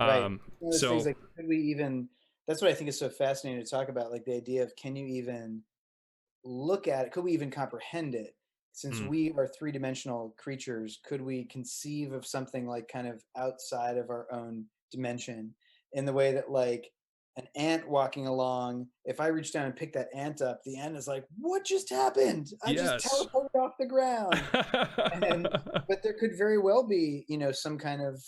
S2: Right. One of those things
S1: So
S2: like, could we even, that's what I think is so fascinating to talk about, like the idea of, can you even look at it? Could we even comprehend it? Since
S1: mm,
S2: we are three-dimensional creatures, could we conceive of something like kind of outside of our own dimension, in the way that like an ant walking along, if I reach down and pick that ant up, the ant is like, what just happened? I just
S1: yes.
S2: teleported off the ground. And but there could very well be, some kind of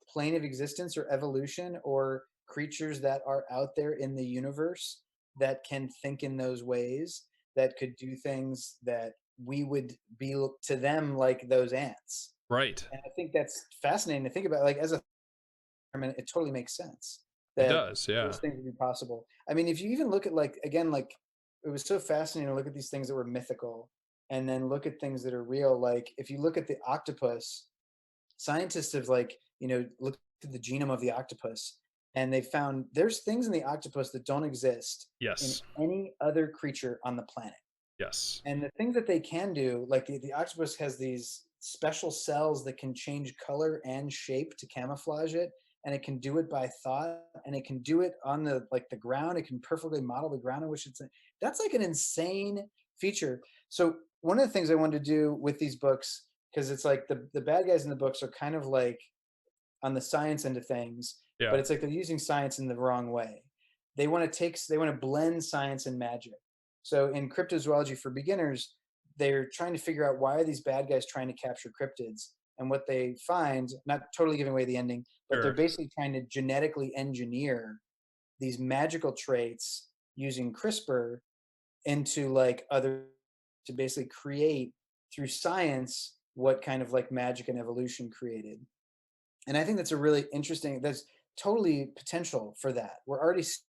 S2: plane of existence or evolution, or creatures that are out there in the universe that can think in those ways, that could do things that we would be to them like those ants.
S1: Right.
S2: And I think that's fascinating to think about. Like, as a, I mean, it totally makes sense
S1: It
S2: that
S1: does, yeah.
S2: those things would be possible. I mean, if you even look at, like, again, like, it was so fascinating to look at these things that were mythical, and then look at things that are real. Like, if you look at the octopus, scientists have, like, looked at the genome of the octopus, and they found there's things in the octopus that don't exist in
S1: Yes.
S2: any other creature on the planet.
S1: Yes.
S2: And the things that they can do, like the octopus has these special cells that can change color and shape to camouflage it, and it can do it by thought, and it can do it on the, like, the ground. It can perfectly model the ground in which it's in. That's like an insane feature. So one of the things I wanted to do with these books, because it's like the bad guys in the books are kind of like on the science end of things,
S1: Yeah.
S2: but it's like they're using science in the wrong way. They want to blend science and magic. So in Cryptozoology for Beginners, they're trying to figure out, why are these bad guys trying to capture cryptids? And what they find, not totally giving away the ending, but they're
S1: Sure.
S2: basically trying to genetically engineer these magical traits using CRISPR into, like, other, to basically create through science what kind of like magic and evolution created. And I think that's a really interesting, there's totally potential for that. We're already seeing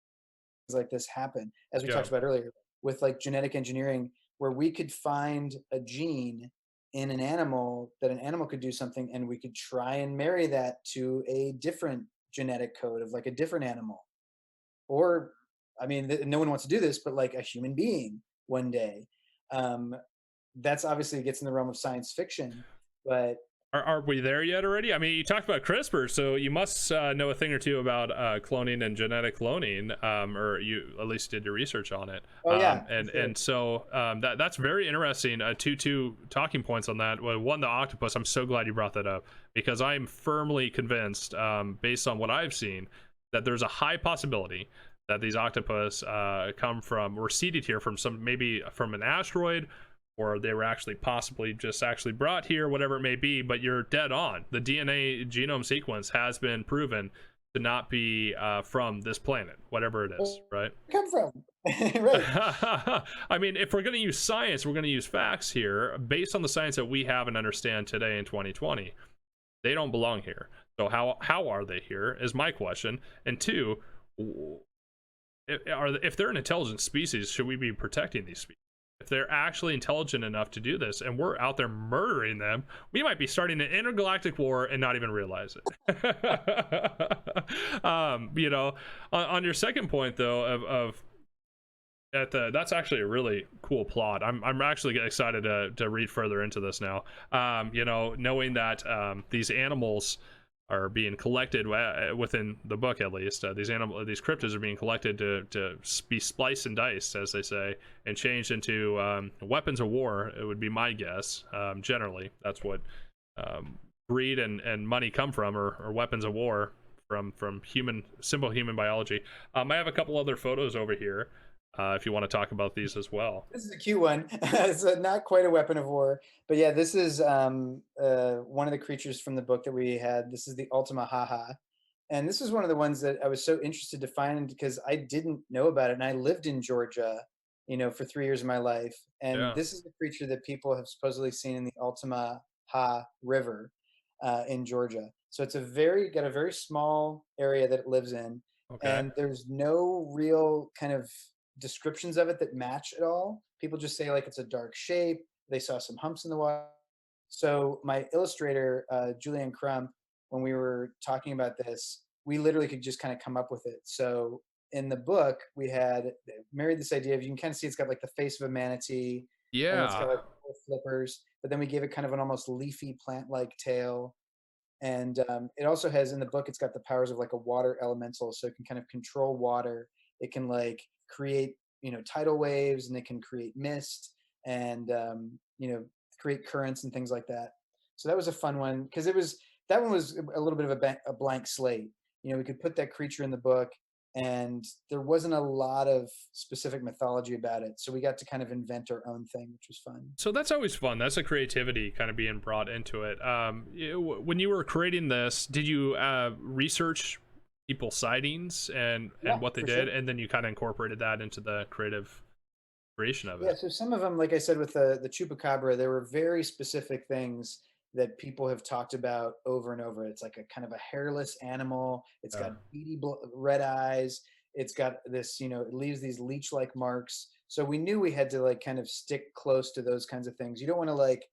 S2: things like this happen, as we
S1: Yeah.
S2: talked about earlier, with like genetic engineering, where we could find a gene in an animal, that an animal could do something, and we could try and marry that to a different genetic code of like a different animal. Or, I mean, no one wants to do this, but like a human being one day. Um, that's obviously gets in the realm of science fiction, but
S1: Are we there yet already? I mean, you talked about CRISPR, so you must know a thing or two about cloning and genetic cloning, or you at least did your research on it.
S2: oh yeah, for
S1: And
S2: sure.
S1: so that's very interesting. Two talking points on that. Well, one, the octopus. I'm so glad you brought that up, because I'm firmly convinced, based on what I've seen, that there's a high possibility that these octopus come from, were seeded here from maybe from an asteroid, or they were actually possibly just actually brought here, whatever it may be. But you're dead on. The DNA genome sequence has been proven to not be from this planet, whatever it is, right?
S2: Come from? Right.
S1: I mean, if we're going to use science, we're going to use facts here based on the science that we have and understand today in 2020. They don't belong here. So how are they here is my question. And two, if they're an intelligent species, should we be protecting these species? If they're actually intelligent enough to do this and we're out there murdering them, we might be starting an intergalactic war and not even realize it. On your second point though, that's actually a really cool plot. I'm actually excited to read further into this now. Knowing that these animals are being collected within the book, at least these cryptids are being collected to be spliced and diced, as they say, and changed into weapons of war. It would be my guess. Generally that's what greed and money come from, or weapons of war from simple human biology. I have a couple other photos over here, if you want to talk about these as well.
S2: This is a cute one. It's not quite a weapon of war, but yeah, this is one of the creatures from the book that we had. This is the altamaha-ha, and this is one of the ones that I was so interested to find, because I didn't know about it, and I lived in Georgia for 3 years of my life. And
S1: Yeah.
S2: this is a creature that people have supposedly seen in the Altamaha River in Georgia. So it's got a very small area that it lives in,
S1: Okay.
S2: and there's no real kind of descriptions of it that match at all. People just say like it's a dark shape. They saw some humps in the water. So my illustrator, Julianne Crump, when we were talking about this, we literally could just kind of come up with it. So in the book, we had married this idea of, you can kind of see it's got like the face of a manatee, and it's got
S1: Yeah.
S2: like four flippers, but then we gave it kind of an almost leafy plant-like tail. And it also has, in the book, it's got the powers of like a water elemental, so it can kind of control water. It can like create tidal waves, and it can create mist, and create currents and things like that. So that was a fun one, because that one was a little bit of a blank slate. We could put that creature in the book, and there wasn't a lot of specific mythology about it, so we got to kind of invent our own thing, which was fun.
S1: So that's always fun. That's a creativity kind of being brought into it. When you were creating this, did you research people's sightings and
S2: Yeah,
S1: what they
S2: for
S1: did,
S2: sure.
S1: and then you kind of incorporated that into the creative creation of
S2: Yeah,
S1: it?
S2: so some of them, like I said, with the chupacabra, there were very specific things that people have talked about over and over. It's like a kind of a hairless animal. It's
S1: Yeah.
S2: got beady red eyes. It's got this, it leaves these leech-like marks. So we knew we had to like kind of stick close to those kinds of things. You don't want to like,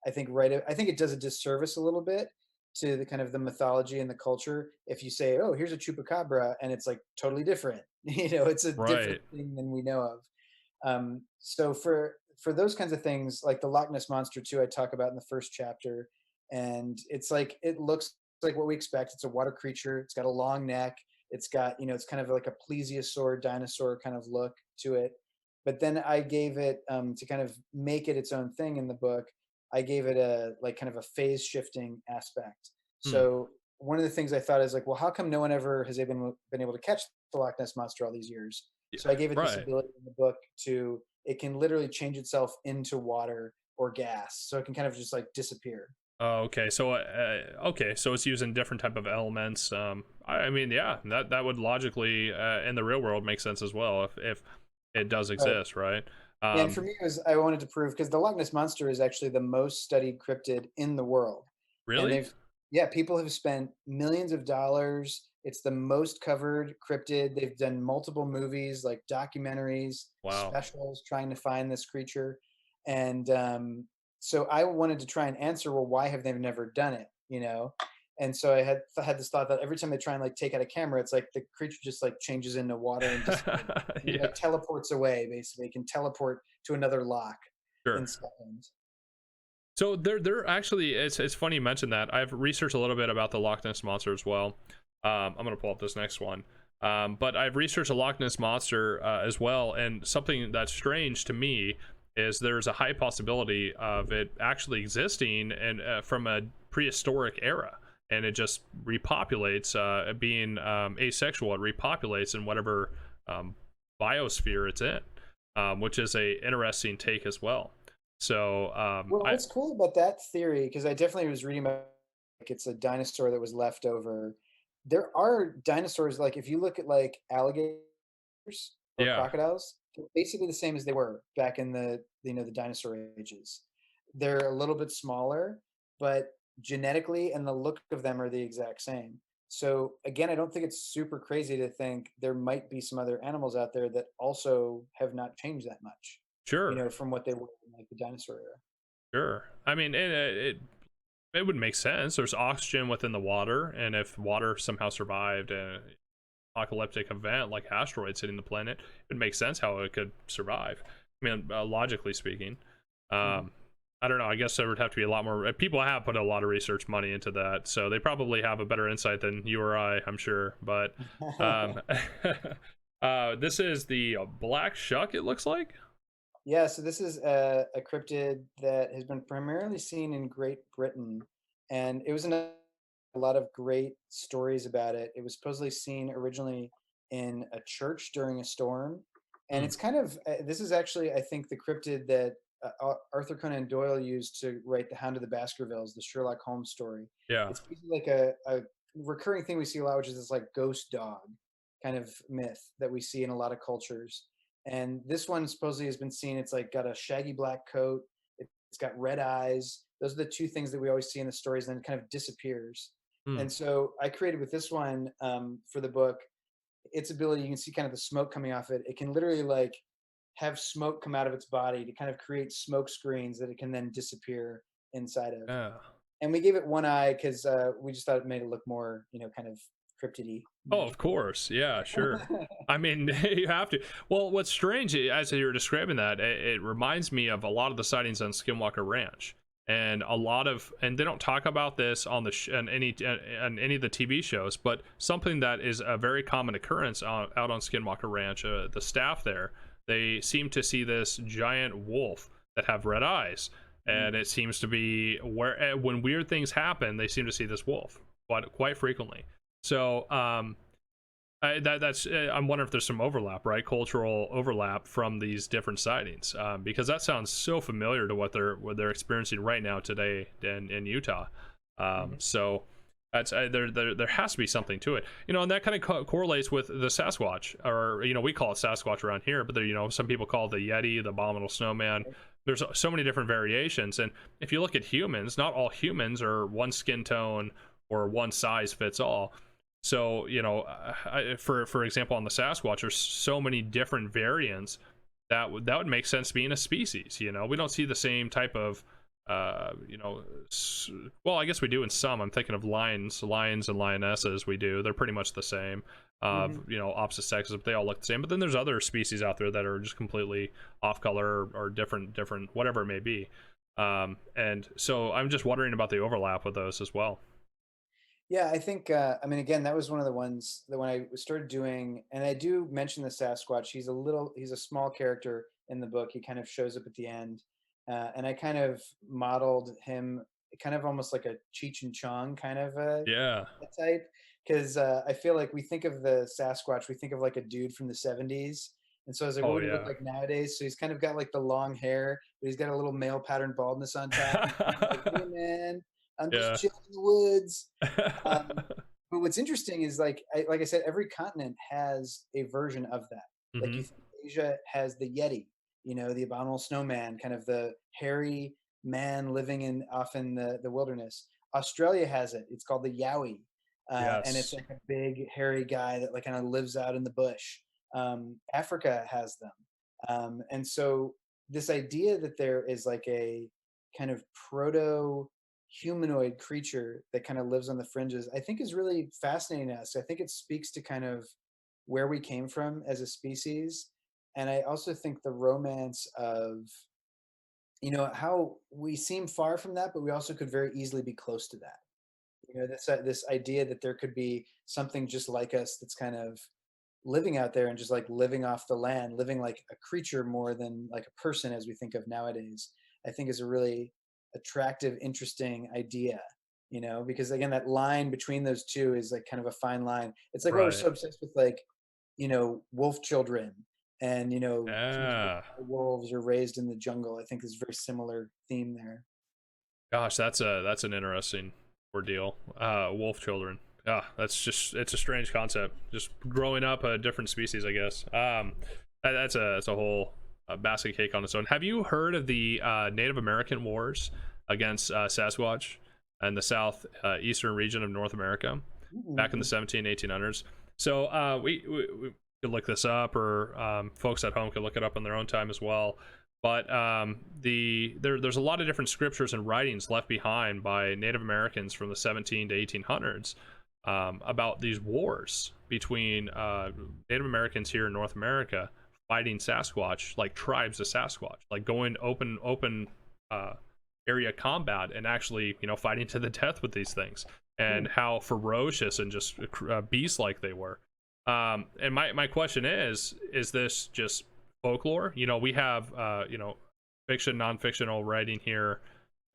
S2: I think, I think it does a disservice a little bit to the kind of the mythology and the culture if you say, oh, here's a chupacabra, and it's like totally different. It's a different
S1: Right.
S2: thing than we know of. So for those kinds of things, like the Loch Ness monster too, I talk about in the first chapter, and it's like it looks like what we expect. It's a water creature. It's got a long neck. It's got it's kind of like a plesiosaur dinosaur kind of look to it. But then I gave it to kind of make it its own thing in the book. I gave it a like kind of a phase shifting aspect.
S1: Hmm.
S2: So one of the things I thought is like, well, how come no one ever has been able to catch the Loch Ness monster all these years?
S1: Yeah.
S2: So I gave it this
S1: Right.
S2: ability in the book to it can literally change itself into water or gas, so it can kind of just like disappear.
S1: Oh, okay. So, okay. So it's using different type of elements. I mean, yeah, that would logically, in the real world, make sense as well if it does
S2: Right.
S1: exist, right?
S2: Yeah, and for me, I wanted to prove, because the Loch Ness monster is actually the most studied cryptid in the world, and
S1: Really?
S2: yeah, people have spent millions of dollars. It's the most covered cryptid. They've done multiple movies, like documentaries,
S1: Wow.
S2: specials, trying to find this creature, and so I wanted to try and answer, well, why have they never done it? And so I had this thought that every time they try and like take out a camera, it's like the creature just like changes into water and disappears. It
S1: Yeah.
S2: like teleports away. Basically, it can teleport to another lock
S1: Sure.
S2: in seconds.
S1: So they're actually it's funny you mentioned that. I've researched a little bit about the Loch Ness monster as well. I'm gonna pull up this next one. But I've researched the Loch Ness monster as well, and something that's strange to me is there's a high possibility of it actually existing and from a prehistoric era, and it just repopulates, being asexual. It repopulates in whatever um, biosphere it's in, which is a interesting take as well. So
S2: Well,
S1: I
S2: what's cool about that theory, because I definitely was reading about like it's a dinosaur that was left over. There are dinosaurs, like if you look at like alligators or
S1: yeah.
S2: crocodiles, they're basically the same as they were back in the dinosaur ages. They're a little bit smaller, but genetically and the look of them are the exact same. So again, I don't think it's super crazy to think there might be some other animals out there that also have not changed that much,
S1: Sure.
S2: from what they were in like the dinosaur era.
S1: Sure. I mean, it would make sense. There's oxygen within the water, and if water somehow survived an apocalyptic event like asteroids hitting the planet, it would make sense how it could survive. I mean, logically speaking.
S2: Mhm.
S1: Um, I don't know. I guess there would have to be a lot more. People have put a lot of research money into that, so they probably have a better insight than you or I, I'm sure. But um, this is the black shuck. It looks like.
S2: Yeah, so this is a cryptid that has been primarily seen in Great Britain, and it was in a lot of great stories about it. It was supposedly seen originally in a church during a storm, and
S1: Hmm.
S2: it's kind of this is actually, I think, the cryptid that Arthur Conan Doyle used to write The Hound of the Baskervilles, the Sherlock Holmes story.
S1: Yeah.
S2: It's basically like a recurring thing we see a lot, which is this like ghost dog kind of myth that we see in a lot of cultures. And this one supposedly has been seen. It's like got a shaggy black coat. It's got red eyes. Those are the two things that we always see in the stories, and then it kind of disappears.
S1: Hmm.
S2: And so I created with this one for the book, its ability, you can see kind of the smoke coming off it. It can literally like have smoke come out of its body to kind of create smoke screens that it can then disappear inside of.
S1: Yeah.
S2: And we gave it one eye because we just thought it made it look more, kind of cryptidy,
S1: Oh, of
S2: magical.
S1: course. Yeah, sure. I mean, you have to. Well, what's strange as you were describing that, it reminds me of a lot of the sightings on Skinwalker Ranch, and and they don't talk about this on on any of the TV shows, but something that is a very common occurrence out on Skinwalker Ranch. The staff there, they seem to see this giant wolf that have red eyes, and it seems to be when weird things happen, they seem to see this wolf quite frequently. So I'm wondering if there's some overlap, right? Cultural overlap from these different sightings, because that sounds so familiar to what they're experiencing right now today in Utah. So that's there has to be something to it, and that kind of correlates with the Sasquatch, or we call it Sasquatch around here, but there, some people call it the Yeti, the abominable snowman. There's so many different variations, and if you look at humans, not all humans are one skin tone or one size fits all. So, for example, on the Sasquatch, there's so many different variants that would make sense being a species. We don't see the same type of, well, I guess we do in some. I'm thinking of lions and lionesses. We do. They're pretty much the same. Opposite sexes, but they all look the same. But then there's other species out there that are just completely off color or different, whatever it may be. And so I'm just wondering about the overlap with those as well.
S2: Yeah, I think, I mean, again, that was one of the ones that when I started doing, and I do mention the Sasquatch, he's a small character in the book. He kind of shows up at the end. And I kind of modeled him kind of almost like a Cheech and Chong kind of
S1: Yeah.
S2: a type. Because I feel like we think of the Sasquatch, we think of like a dude from the 70s. And so I was like, what
S1: Oh
S2: would he look
S1: yeah.
S2: like nowadays? So he's kind of got like the long hair, but he's got a little male pattern baldness on top. He's kind of like, hey man, I'm just
S1: Yeah.
S2: chilling in the woods. But what's interesting is like I said, every continent has a version of that. Like you
S1: Hmm.
S2: think Asia has the Yeti, the abominable snowman, kind of the hairy man living off in the wilderness. Australia has it. It's called the Yowie, and it's
S1: Yes.
S2: like a big hairy guy that like kind of lives out in the bush. Africa has them, and so this idea that there is like a kind of proto humanoid creature that kind of lives on the fringes, I think is really fascinating to us. I think it speaks to kind of where we came from as a species. And I also think the romance of, how we seem far from that, but we also could very easily be close to that. This idea that there could be something just like us that's kind of living out there and just like living off the land, living like a creature more than like a person as we think of nowadays, I think is a really attractive, interesting idea, because again, that line between those two is like kind of a fine line. It's like why we're
S1: Right.
S2: so obsessed with like, wolf children and, kids
S1: Yeah.
S2: raised by wolves or raised in the jungle. I think there's a very similar theme there.
S1: Gosh, that's an interesting ordeal. Wolf children. Ah, it's a strange concept. Just growing up a different species, I guess. That's a whole basket cake on its own. Have you heard of the Native American wars against Sasquatch and the south eastern region of North America back in the
S2: Mm-mm.
S1: 1800s? So we could look this up, or folks at home could look it up on their own time as well. But there's a lot of different scriptures and writings left behind by Native Americans from the 17 to 1800s about these wars between Native Americans here in North America fighting Sasquatch, like tribes of Sasquatch, like going open area combat and actually fighting to the death with these things,
S2: Hmm.
S1: and how ferocious and just beast like they were. And my question is this just folklore? We have fiction, non-fictional writing here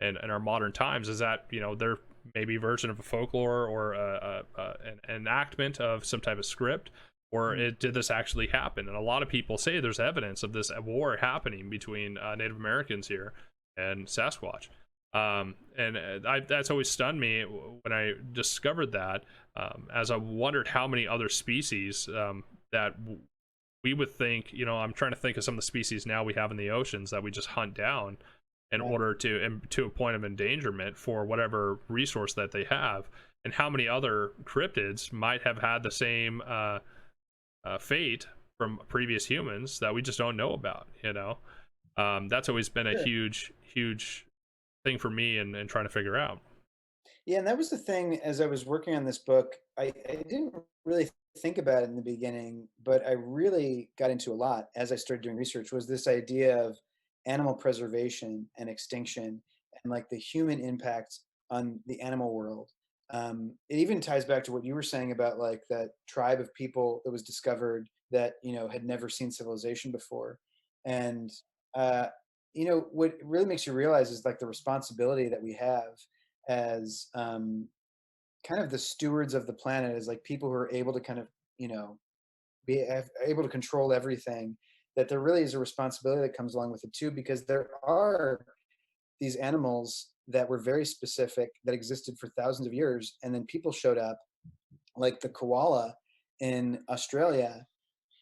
S1: in our modern times. Is that there maybe version of a folklore or an enactment of some type of script, or did this actually happen? And a lot of people say there's evidence of this war happening between Native Americans here and Sasquatch. And that's always stunned me when I discovered that, as I wondered how many other species that we would think, I'm trying to think of some of the species now we have in the oceans that we just hunt down in
S2: Right.
S1: order to a point of endangerment for whatever resource that they have, and how many other cryptids might have had the same fate from previous humans that we just don't know about. That's always been a
S2: Sure.
S1: huge thing for me and trying to figure out.
S2: Yeah, and that was the thing as I was working on this book. I didn't really think about it in the beginning, but I really got into a lot as I started doing research was this idea of animal preservation and extinction and like the human impact on the animal world. It even ties back to what you were saying about like that tribe of people that was discovered that, had never seen civilization before. And uh, what really makes you realize is like the responsibility that we have as kind of the stewards of the planet, as like people who are able to kind of able to control everything. That there really is a responsibility that comes along with it too, because there are these animals that were very specific that existed for thousands of years, and then people showed up, like the koala in Australia.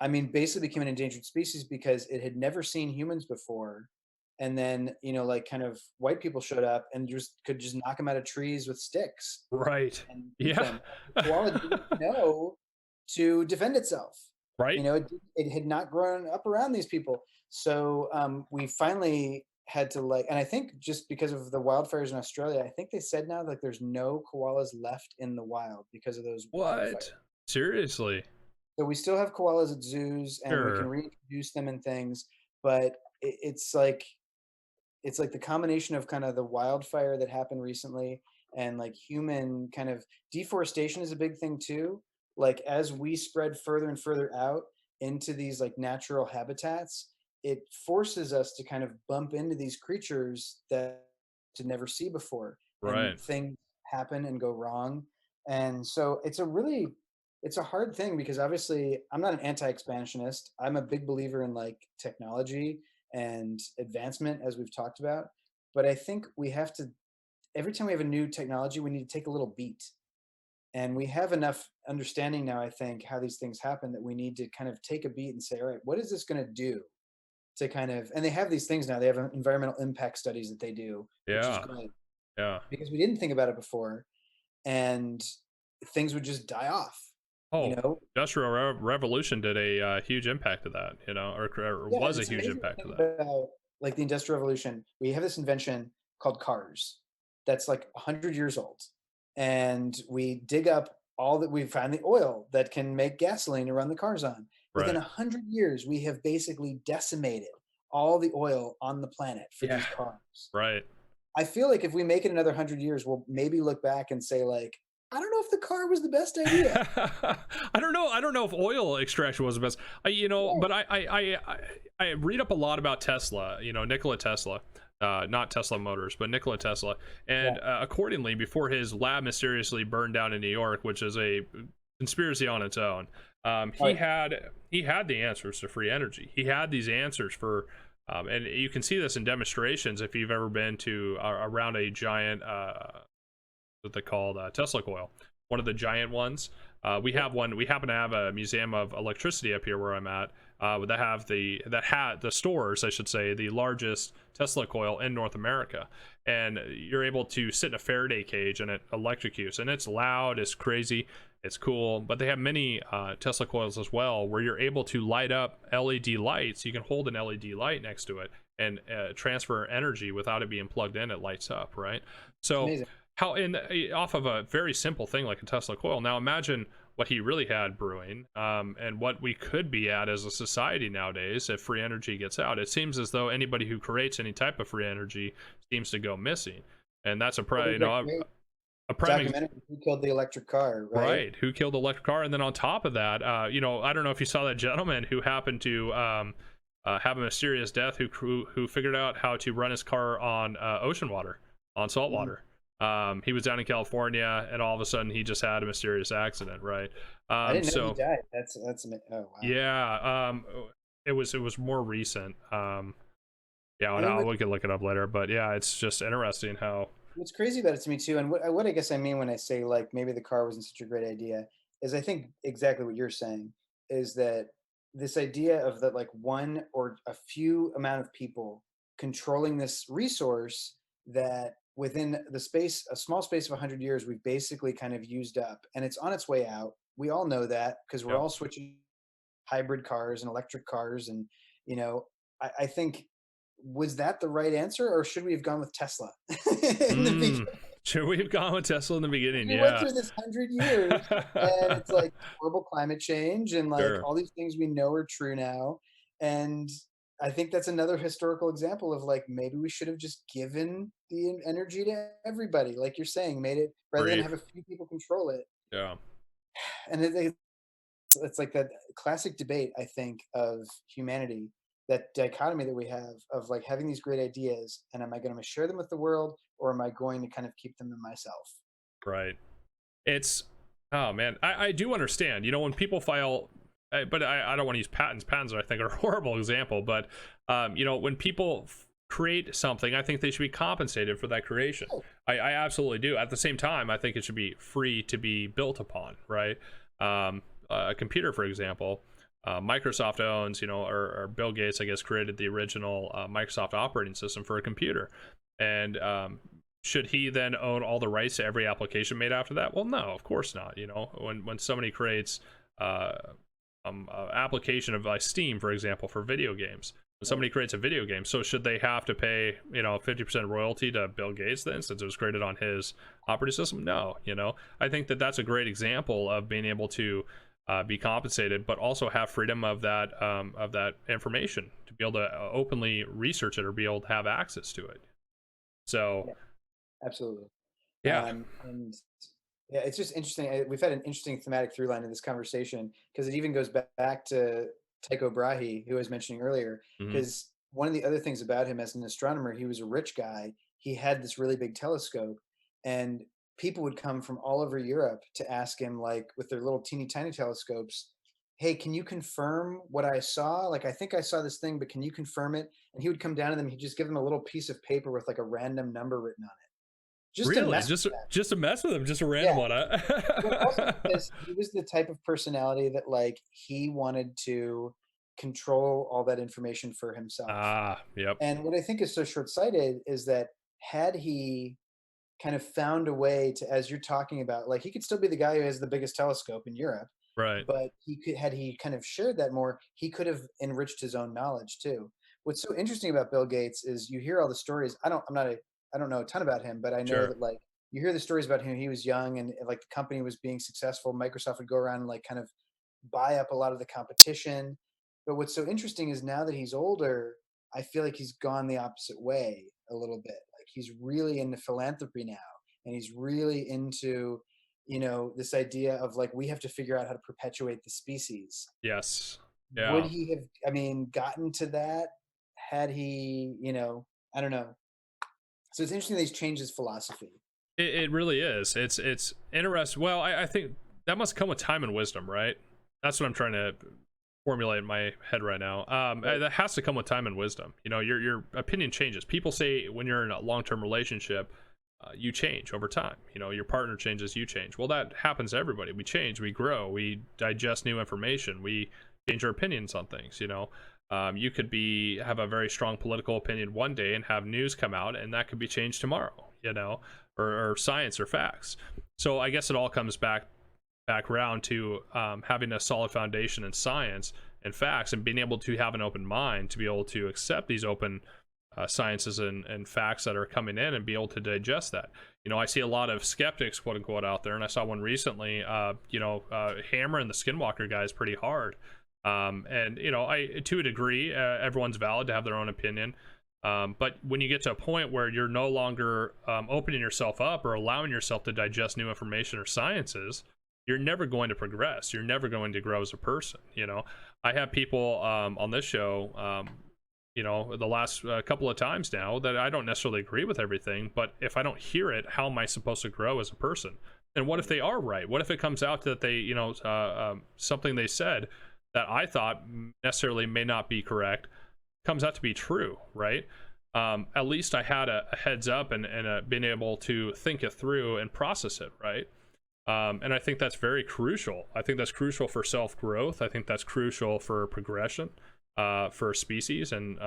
S2: I mean, basically became an endangered species because it had never seen humans before. And then, like kind of white people showed up and just could just knock them out of trees with sticks
S1: Right.
S2: and eat
S1: Yeah.
S2: them. The koala didn't know to defend itself.
S1: Right.
S2: It had not grown up around these people. So we finally had to like, and I think just because of the wildfires in Australia, I think they said now like there's no koalas left in the wild because of those wildfires.
S1: What? Seriously?
S2: So we still have koalas at zoos, and we can
S1: Sure.
S2: reintroduce them and things, but it's like the combination of kind of the wildfire that happened recently and like human kind of deforestation is a big thing too. Like as we spread further and further out into these like natural habitats, it forces us to kind of bump into these creatures that to never see before, and
S1: Right.
S2: things happen and go wrong. And so it's a hard thing because obviously I'm not an anti-expansionist. I'm a big believer in like technology and advancement, as we've talked about. But I think we have to, every time we have a new technology, we need to take a little beat. And we have enough understanding now, I think, how these things happen that we need to kind of take a beat and say, all right, what is this going to do to kind of, and they have these things now, they have environmental impact studies that they do, which is
S1: Yeah.
S2: great
S1: Yeah.
S2: because we didn't think about it before, and things would just die off, you
S1: Oh,
S2: know?
S1: Industrial Revolution did a huge impact to that, or
S2: Yeah,
S1: was a
S2: it's
S1: huge
S2: amazing to
S1: impact to
S2: think
S1: that.
S2: about, like, the Industrial Revolution. We have this invention called cars that's, like, 100 years old, and we dig up all that we find the oil that can make gasoline to run the cars on. Within
S1: Right.
S2: 100 years, we have basically decimated all the oil on the planet for
S1: Yeah.
S2: these cars.
S1: Right.
S2: I feel like if we make it another 100 years, we'll maybe look back and say, like, "I don't know if the car was the best idea."
S1: I don't know. I don't know if oil extraction was the best.
S2: Right.
S1: But I read up a lot about Tesla. Nikola Tesla, not Tesla Motors, but Nikola Tesla. And
S2: Yeah.
S1: accordingly, before his lab mysteriously burned down in New York, which is a conspiracy on its own,
S2: Oh,
S1: he
S2: yeah.
S1: had the answers to free energy. He had these answers for. And you can see this in demonstrations if you've ever been to around a giant what they called Tesla coil, one of the giant ones. We
S2: Yep.
S1: have one. We happen to have a museum of electricity up here where I'm at. That have the stores, I should say, the largest Tesla coil in North America, and you're able to sit in a Faraday cage and it electrocutes, and it's loud, it's crazy, it's cool. But they have many Tesla coils as well, where you're able to light up LED lights. You can hold an LED light next to it and transfer energy without it being plugged in. It lights up, right?
S2: It's
S1: So
S2: amazing.
S1: how in off of a very simple thing like a Tesla coil. Now imagine what he really had brewing, and what we could be at as a society nowadays if free energy gets out. It seems as though anybody who creates any type of free energy seems to go missing, and that's
S2: Well, there's that great
S1: a prime
S2: documentary, Who Killed the Electric Car, right?
S1: right. Who killed the electric car? And then on top of that, I don't know if you saw that gentleman who happened to have a mysterious death, who figured out how to run his car on ocean water, on salt
S2: Mhm.
S1: water. He was down in California, and all of a sudden he just had a mysterious accident, right?
S2: I didn't know he
S1: So
S2: died. Oh, wow.
S1: yeah, it was more recent. Yeah,
S2: I mean,
S1: we could look it up later, but yeah, it's just interesting how.
S2: what's crazy about it to me too, and what I guess I mean when I say like maybe the car wasn't such a great idea, is I think exactly what you're saying is that this idea of that like one or a few amount of people controlling this resource that within the space, a small space of 100 years, we've basically kind of used up, and it's on its way out. We all know that because we're
S1: Yep.
S2: all switching hybrid cars and electric cars, and you know, I think, was that the right answer, or should we have gone with Tesla in the beginning?
S1: Should we have gone with Tesla in the beginning?
S2: We went
S1: Yeah.
S2: through this 100 years, and it's like global climate change and like
S1: Sure.
S2: all these things we know are true now. And I think that's another historical example of like maybe we should have just given the energy to everybody, like you're saying, made it rather than
S1: Free.
S2: have a few people control it.
S1: Yeah.
S2: And it's like that classic debate, I think, of humanity, that dichotomy that we have of like having these great ideas, and am I going to share them with the world, or am I going to kind of keep them to myself?
S1: Right. It's, oh man, I do understand, you know, when people file, but I don't want to use patents I think are a horrible example, but you know, when people create something, I think they should be compensated for that creation. I absolutely do. At the same time, I think it should be free to be built upon, right? A computer, for example, Microsoft owns, you know, or Bill Gates, I guess, created the original Microsoft operating system for a computer. And should he then own all the rights to every application made after that? Well, no, of course not. You know, when somebody creates application of like Steam, for example, for video games, when somebody creates a video game, so should they have to pay, you know, 50% royalty to Bill Gates then, since it was created on his operating system? No. You know, I think that that's a great example of being able to be compensated, but also have freedom of that information to be able to openly research it or be able to have access to it. So
S2: Yeah, absolutely.
S1: yeah.
S2: And yeah, it's just interesting. We've had an interesting thematic through line in this conversation because it even goes back to Tycho Brahe, who I was mentioning earlier.
S1: Hmm.
S2: Because one of the other things about him as an astronomer, he was a rich guy. He had this really big telescope, and people would come from all over Europe to ask him, like with their little teeny tiny telescopes, "Hey, can you confirm what I saw? Like, I think I saw this thing, but can you confirm it?" And he would come down to them. He'd just give them a little piece of paper with like a random number written on it, just to
S1: Really,
S2: mess with them.
S1: just to mess with him, just a random
S2: Yeah,
S1: one,
S2: but also
S1: huh?
S2: because he was the type of personality that like he wanted to control all that information for himself.
S1: Ah, yep.
S2: And what I think is so short-sighted is that had he kind of found a way to, as you're talking about, like he could still be the guy who has the biggest telescope in Europe,
S1: Right.
S2: but he could, had he kind of shared that more, he could have enriched his own knowledge too. What's so interesting about Bill Gates is you hear all the stories. I don't know a ton about him, but I know
S1: Sure.
S2: that like you hear the stories about him. He was young, and like the company was being successful. Microsoft would go around and like kind of buy up a lot of the competition. But what's so interesting is now that he's older, I feel like he's gone the opposite way a little bit. Like he's really into philanthropy now, and he's really into, you know, this idea of like we have to figure out how to perpetuate the species.
S1: Yes.
S2: Would
S1: Yeah.
S2: he have, I mean, gotten to that had he, you know, I don't know. So it's interesting that he's changed his philosophy.
S1: It really is. It's interesting. Well, I think that must come with time and wisdom, right? That's what I'm trying to formulate in my head right now.
S2: Right.
S1: That has to come with time and wisdom. You know, your opinion changes. People say when you're in a long-term relationship, you change over time. You know, your partner changes, you change. Well, that happens to everybody. We change, we grow, we digest new information, we change our opinions on things. You know, you could have a very strong political opinion one day and have news come out, and that could be changed tomorrow. You know, or science or facts. So I guess it all comes back around to having a solid foundation in science and facts, and being able to have an open mind to be able to accept these open sciences and facts that are coming in and be able to digest that. You know, I see a lot of skeptics, quote unquote, out there, and I saw one recently, you know, hammering the skinwalker guys pretty hard. And, you know, to a degree, everyone's valid to have their own opinion. But when you get to a point where you're no longer opening yourself up or allowing yourself to digest new information or sciences, you're never going to progress. You're never going to grow as a person. You know, I have people on this show, you know, the last couple of times now, that I don't necessarily agree with everything, but if I don't hear it, how am I supposed to grow as a person? And what if they are right? What if it comes out that they, you know, something they said that I thought necessarily may not be correct comes out to be true, right? At least I had a heads up and been able to think it through and process it, right? And I think that's very crucial. I think that's crucial for self-growth. I think that's crucial for progression, for species, and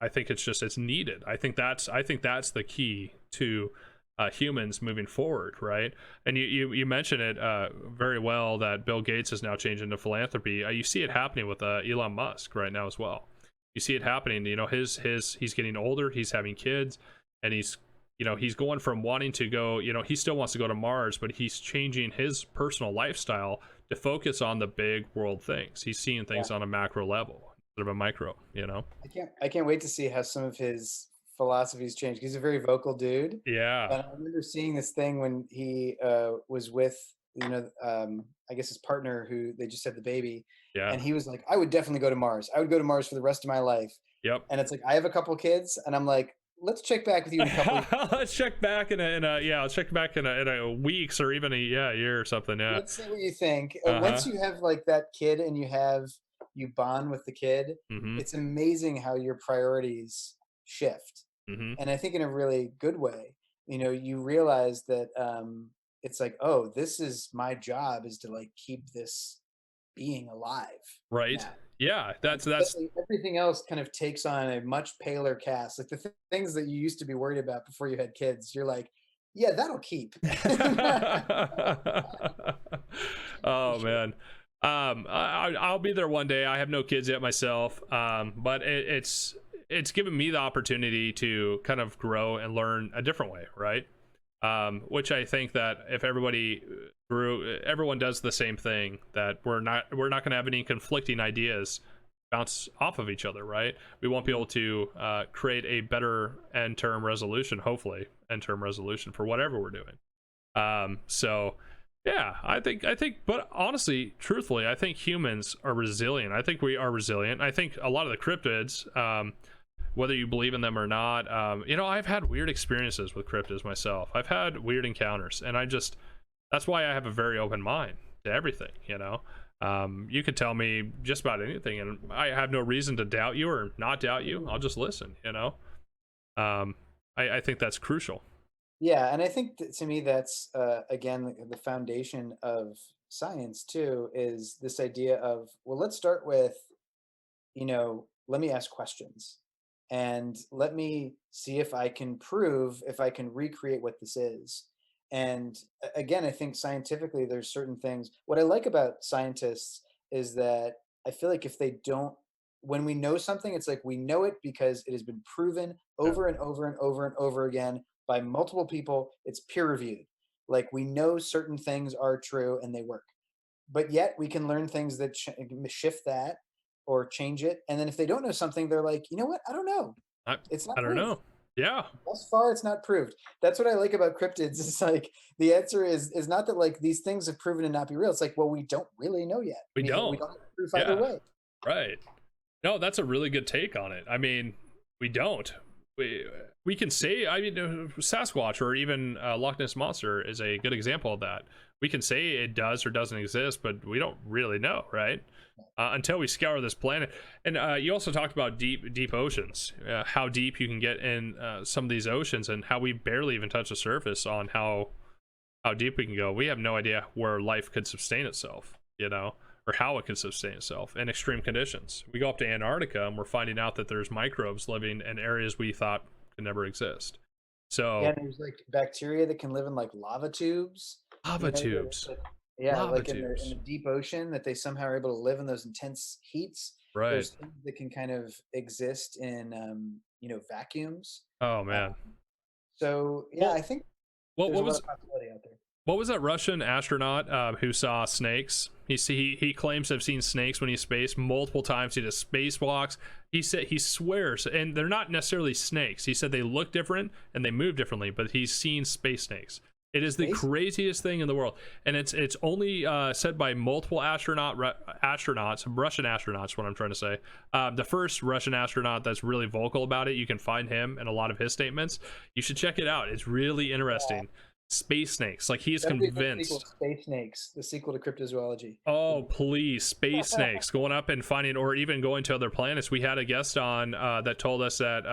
S1: I think it's needed. I think that's the key to humans moving forward, right? And you mentioned it very well, that Bill Gates is now changing to philanthropy. You see it happening with Elon Musk right now as well. You see it happening. You know, he's getting older, he's having kids, and he's going from wanting to go, he still wants to go to Mars, but he's changing his personal lifestyle to focus on the big world things. He's seeing things on a macro level instead of a micro,
S2: I can't wait to see how some of his philosophies change. He's a very vocal dude.
S1: Yeah.
S2: And I remember seeing this thing when he was with, I guess his partner, who they just had the baby.
S1: Yeah.
S2: And he was like, I would definitely go to Mars. I would go to Mars for the rest of my life.
S1: Yep.
S2: And it's like, I have a couple kids, and I'm like, let's check back with you in a couple of years.
S1: Let's check back in a weeks or even a year or something. Yeah.
S2: Let's see what you think. Once you have like that kid and you bond with the kid, it's amazing how your priorities shift. And I think in a really good way. You realize that it's like, oh, this is my job, is to like keep this being alive.
S1: Right. Now. Yeah, that's
S2: everything else kind of takes on a much paler cast. Like the things that you used to be worried about before you had kids, you're like, yeah, that'll keep.
S1: Oh man. I'll be there one day. I have no kids yet myself, but it's given me the opportunity to kind of grow and learn a different way, right? Which I think that if everyone does the same thing, that we're not going to have any conflicting ideas bounce off of each other, right? We won't be able to create a better end-term resolution, hopefully end-term resolution for whatever we're doing. So yeah, I think, but honestly, truthfully, I think humans are resilient. I think we are resilient. I think a lot of the cryptids, whether you believe in them or not, I've had weird experiences with cryptids myself. I've had weird encounters, and that's why I have a very open mind to everything. You could tell me just about anything, and I have no reason to doubt you or not doubt you. I'll just listen. I think that's crucial.
S2: Yeah, and I think to me that's again the foundation of science too, is this idea of, well, let's start with, let me ask questions, and let me see if I can recreate what this is. And again, I think scientifically there's certain things. What I like about scientists is that I feel like when we know something, it's like we know it because it has been proven over and over and over and over again by multiple people. It's peer reviewed. Like, we know certain things are true and they work, but yet we can learn things that shift that or change it. And then if they don't know something, they're like, you know what? I don't know. It's not. I don't know.
S1: Yeah.
S2: Thus far, it's not proved. That's what I like about cryptids. It's like the answer is not that like these things have proven to not be real. It's like, well, we don't really know yet.
S1: We don't
S2: have proof either way.
S1: Right. No, that's a really good take on it. I mean, we don't. We can say, Sasquatch or even Loch Ness Monster is a good example of that. We can say it does or doesn't exist, but we don't really know, right? Until we scour this planet. And you also talked about deep oceans, how deep you can get in some of these oceans, and how we barely even touch the surface on how deep we can go. We have no idea where life could sustain itself, or how it can sustain itself in extreme conditions. We go up to Antarctica and we're finding out that there's microbes living in areas we thought could never exist. So
S2: yeah, there's like bacteria that can live in like lava tubes.
S1: Tubes.
S2: Like in the deep ocean, that they somehow are able to live in those intense heats.
S1: Right.
S2: There's things that can kind of exist in vacuums.
S1: Oh man.
S2: So yeah, I think
S1: what was possibility out there. What was that Russian astronaut who saw snakes? He claims to have seen snakes when he spaced multiple times. He does spacewalks. He said he swears, and they're not necessarily snakes. He said they look different and they move differently, but he's seen space snakes. It is the craziest thing in the world, and it's only said by multiple Russian astronauts. What I'm trying to say, the first Russian astronaut that's really vocal about it. You can find him in a lot of his statements. You should check it out. It's really interesting. Yeah. Space snakes, like he is convinced.
S2: Space snakes, the sequel to Cryptozoology.
S1: Oh please, space snakes going up and finding, or even going to other planets. We had a guest on that told us that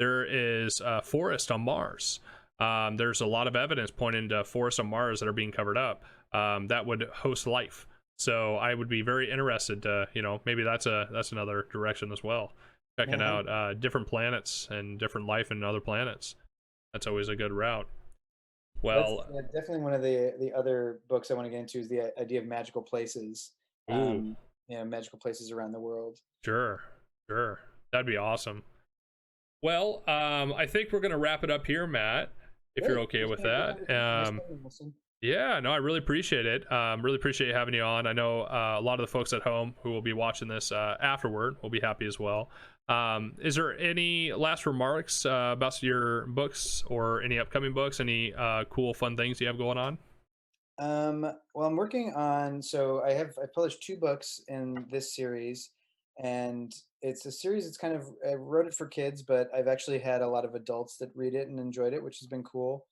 S1: there is a forest on Mars. there's a lot of evidence pointing to forests on Mars that are being covered up that would host life. So I would be very interested to, maybe that's another direction as well. Checking out different planets and different life in other planets. That's always a good route. Well,
S2: That's definitely one of the other books I want to get into is the idea of magical places.
S1: ooh,
S2: Magical places around the world.
S1: sure, sure. That'd be awesome. Well, I think we're gonna wrap it up here, Matt, if you're
S2: Great.
S1: okay
S2: Thanks
S1: with
S2: for having
S1: that.
S2: me. Nice talking, Wilson.
S1: Yeah, no, I really appreciate it. Really appreciate having you on. I know a lot of the folks at home who will be watching this afterward will be happy as well. Is there any last remarks about your books or any upcoming books? Any cool, fun things you have going on?
S2: Well, I'm working on, so I published 2 books in this series, and it's a series that's kind of, I wrote it for kids, but I've actually had a lot of adults that read it and enjoyed it, which has been cool.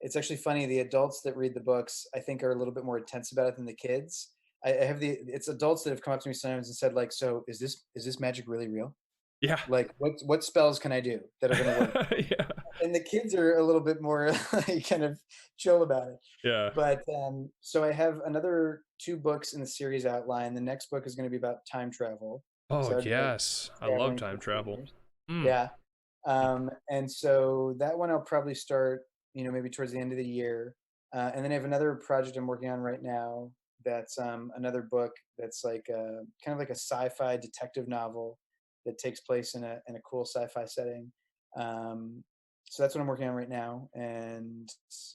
S2: It's actually funny, the adults that read the books, I think, are a little bit more intense about it than the kids. It's adults that have come up to me sometimes and said, like, so is this magic really real?
S1: Yeah.
S2: Like, what spells can I do that are going to work?
S1: Yeah.
S2: And the kids are a little bit more like, kind of chill about it.
S1: Yeah.
S2: But so I have another 2 books in the series outline. The next book is going to be about time travel.
S1: Oh,
S2: So I'd be like
S1: yes. I love
S2: traveling
S1: time
S2: for
S1: travel.
S2: 10 years.
S1: Mm.
S2: Yeah. And so that one I'll probably start, maybe towards the end of the year. And then I have another project I'm working on right now. That's another book that's like kind of like a sci-fi detective novel that takes place in a cool sci-fi setting. Um, so that's what I'm working on right now, and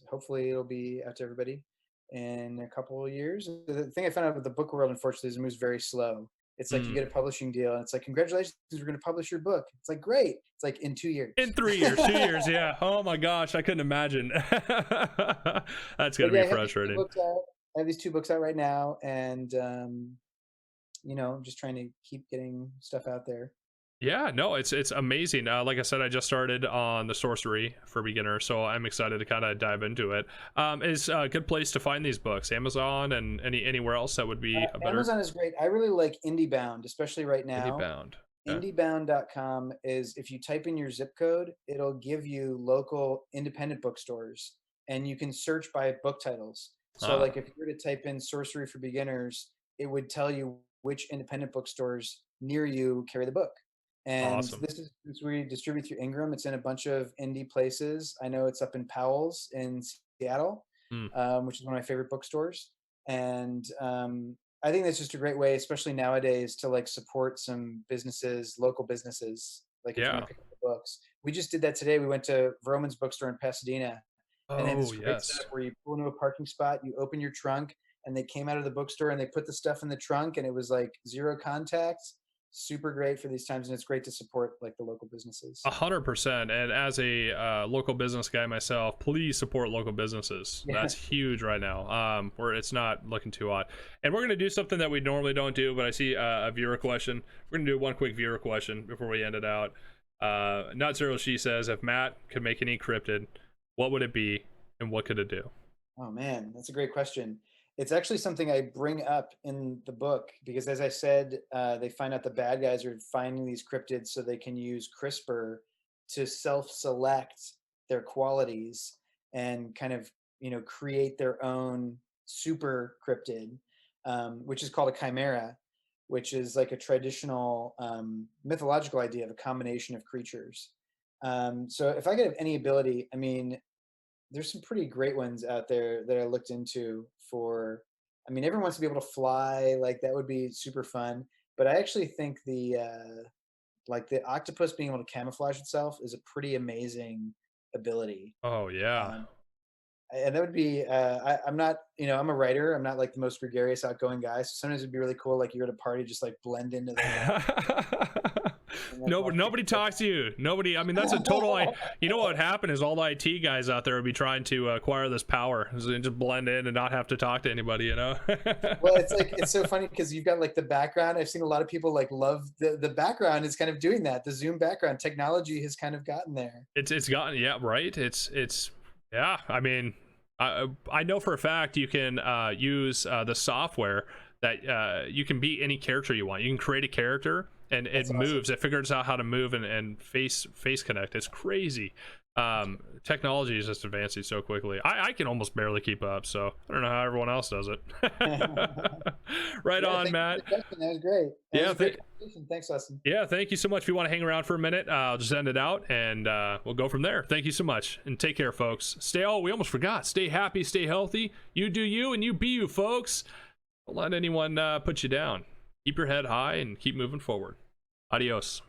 S2: hopefully it'll be out to everybody in a couple of years. The thing I found out with the book world, unfortunately, is it moves very slow. It's like you
S1: Mm.
S2: get a publishing deal, and it's like, congratulations, we're going to publish your book. It's like, great. It's like in 2 years.
S1: In 3 years, 2 years, yeah. Oh my gosh, I couldn't imagine. That's gonna
S2: But yeah,
S1: be
S2: I have these two
S1: frustrating.
S2: books out. I have these 2 books out right now, and I'm just trying to keep getting stuff out there.
S1: Yeah, no, it's amazing. Like I said, I just started on the sorcery for beginners, so I'm excited to kind of dive into it. Is a good place to find these books? Amazon and anywhere else that would be a better
S2: Amazon is great. I really like IndieBound, especially right
S1: indie
S2: now.
S1: bound. Yeah.
S2: Indiebound.com is, if you type in your zip code, it'll give you local independent bookstores, and you can search by book titles. So,
S1: Ah,
S2: like, if you were to type in Sorcery for Beginners, it would tell you which independent bookstores near you carry the book. And
S1: awesome.
S2: this we distribute through Ingram. It's in a bunch of indie places. I know it's up in Powell's in Seattle,
S1: Mm.
S2: which is one of my favorite bookstores. And I think that's just a great way, especially nowadays, to like support some businesses, local businesses. Like if you're
S1: Yeah.
S2: gonna pick up the books, we just did that today. We went to Vroman's bookstore in Pasadena, and they have
S1: Oh
S2: this great
S1: yes.
S2: setup where you pull into a parking spot, you open your trunk, and they came out of the bookstore and they put the stuff in the trunk, and it was like zero contact. Super great for these times, and it's great to support like the local businesses.
S1: 100%. And as a local business guy myself, please support local businesses.
S2: Yeah.
S1: That's huge right now. Where it's not looking too hot. And we're gonna do something that we normally don't do, but I see a viewer question. We're gonna do one quick viewer question before we end it out. Not Zero, she says, if Matt could make any cryptid, what would it be, and what could it do?
S2: Oh man, that's a great question. It's actually something I bring up in the book because, as I said, they find out the bad guys are finding these cryptids so they can use CRISPR to self-select their qualities and kind of, create their own super cryptid, which is called a chimera, which is like a traditional mythological idea of a combination of creatures. So if I could have any ability, I mean, there's some pretty great ones out there that I looked into for. I mean, everyone wants to be able to fly, like that would be super fun. But I actually think the like the octopus being able to camouflage itself is a pretty amazing ability.
S1: Oh yeah.
S2: Um, and that would be I'm not, I'm a writer. I'm not like the most gregarious outgoing guy, so sometimes it'd be really cool, like you're at a party, just like blend into the and, like, walk
S1: Nobody
S2: through
S1: talks to you. Nobody. I mean, that's a total. You know what would happen is all the IT guys out there would be trying to acquire this power, so just blend in and not have to talk to anybody.
S2: Well, it's like, it's so funny because you've got like the background. I've seen a lot of people like love the background is kind of doing that. The Zoom background technology has kind of gotten there.
S1: It's gotten, yeah, right. It's yeah. I mean, I know for a fact you can use the software that you can be any character you want. You can create a character and it
S2: That's awesome.
S1: moves. It figures out how to move and face connect. It's crazy. Technology is just advancing so quickly. I can almost barely keep up, so I don't know how everyone else does it. Right
S2: Yeah,
S1: on,
S2: thank you
S1: Matt.
S2: for the question. That was great. That
S1: Yeah,
S2: was a great conversation. Thanks, Austin.
S1: Yeah, thank you so much. If you want to hang around for a minute, I'll just end it out, and we'll go from there. Thank you so much, and take care, folks. We almost forgot. Stay happy, stay healthy. You do you, and you be you, folks. Don't let anyone put you down. Keep your head high and keep moving forward. Adios.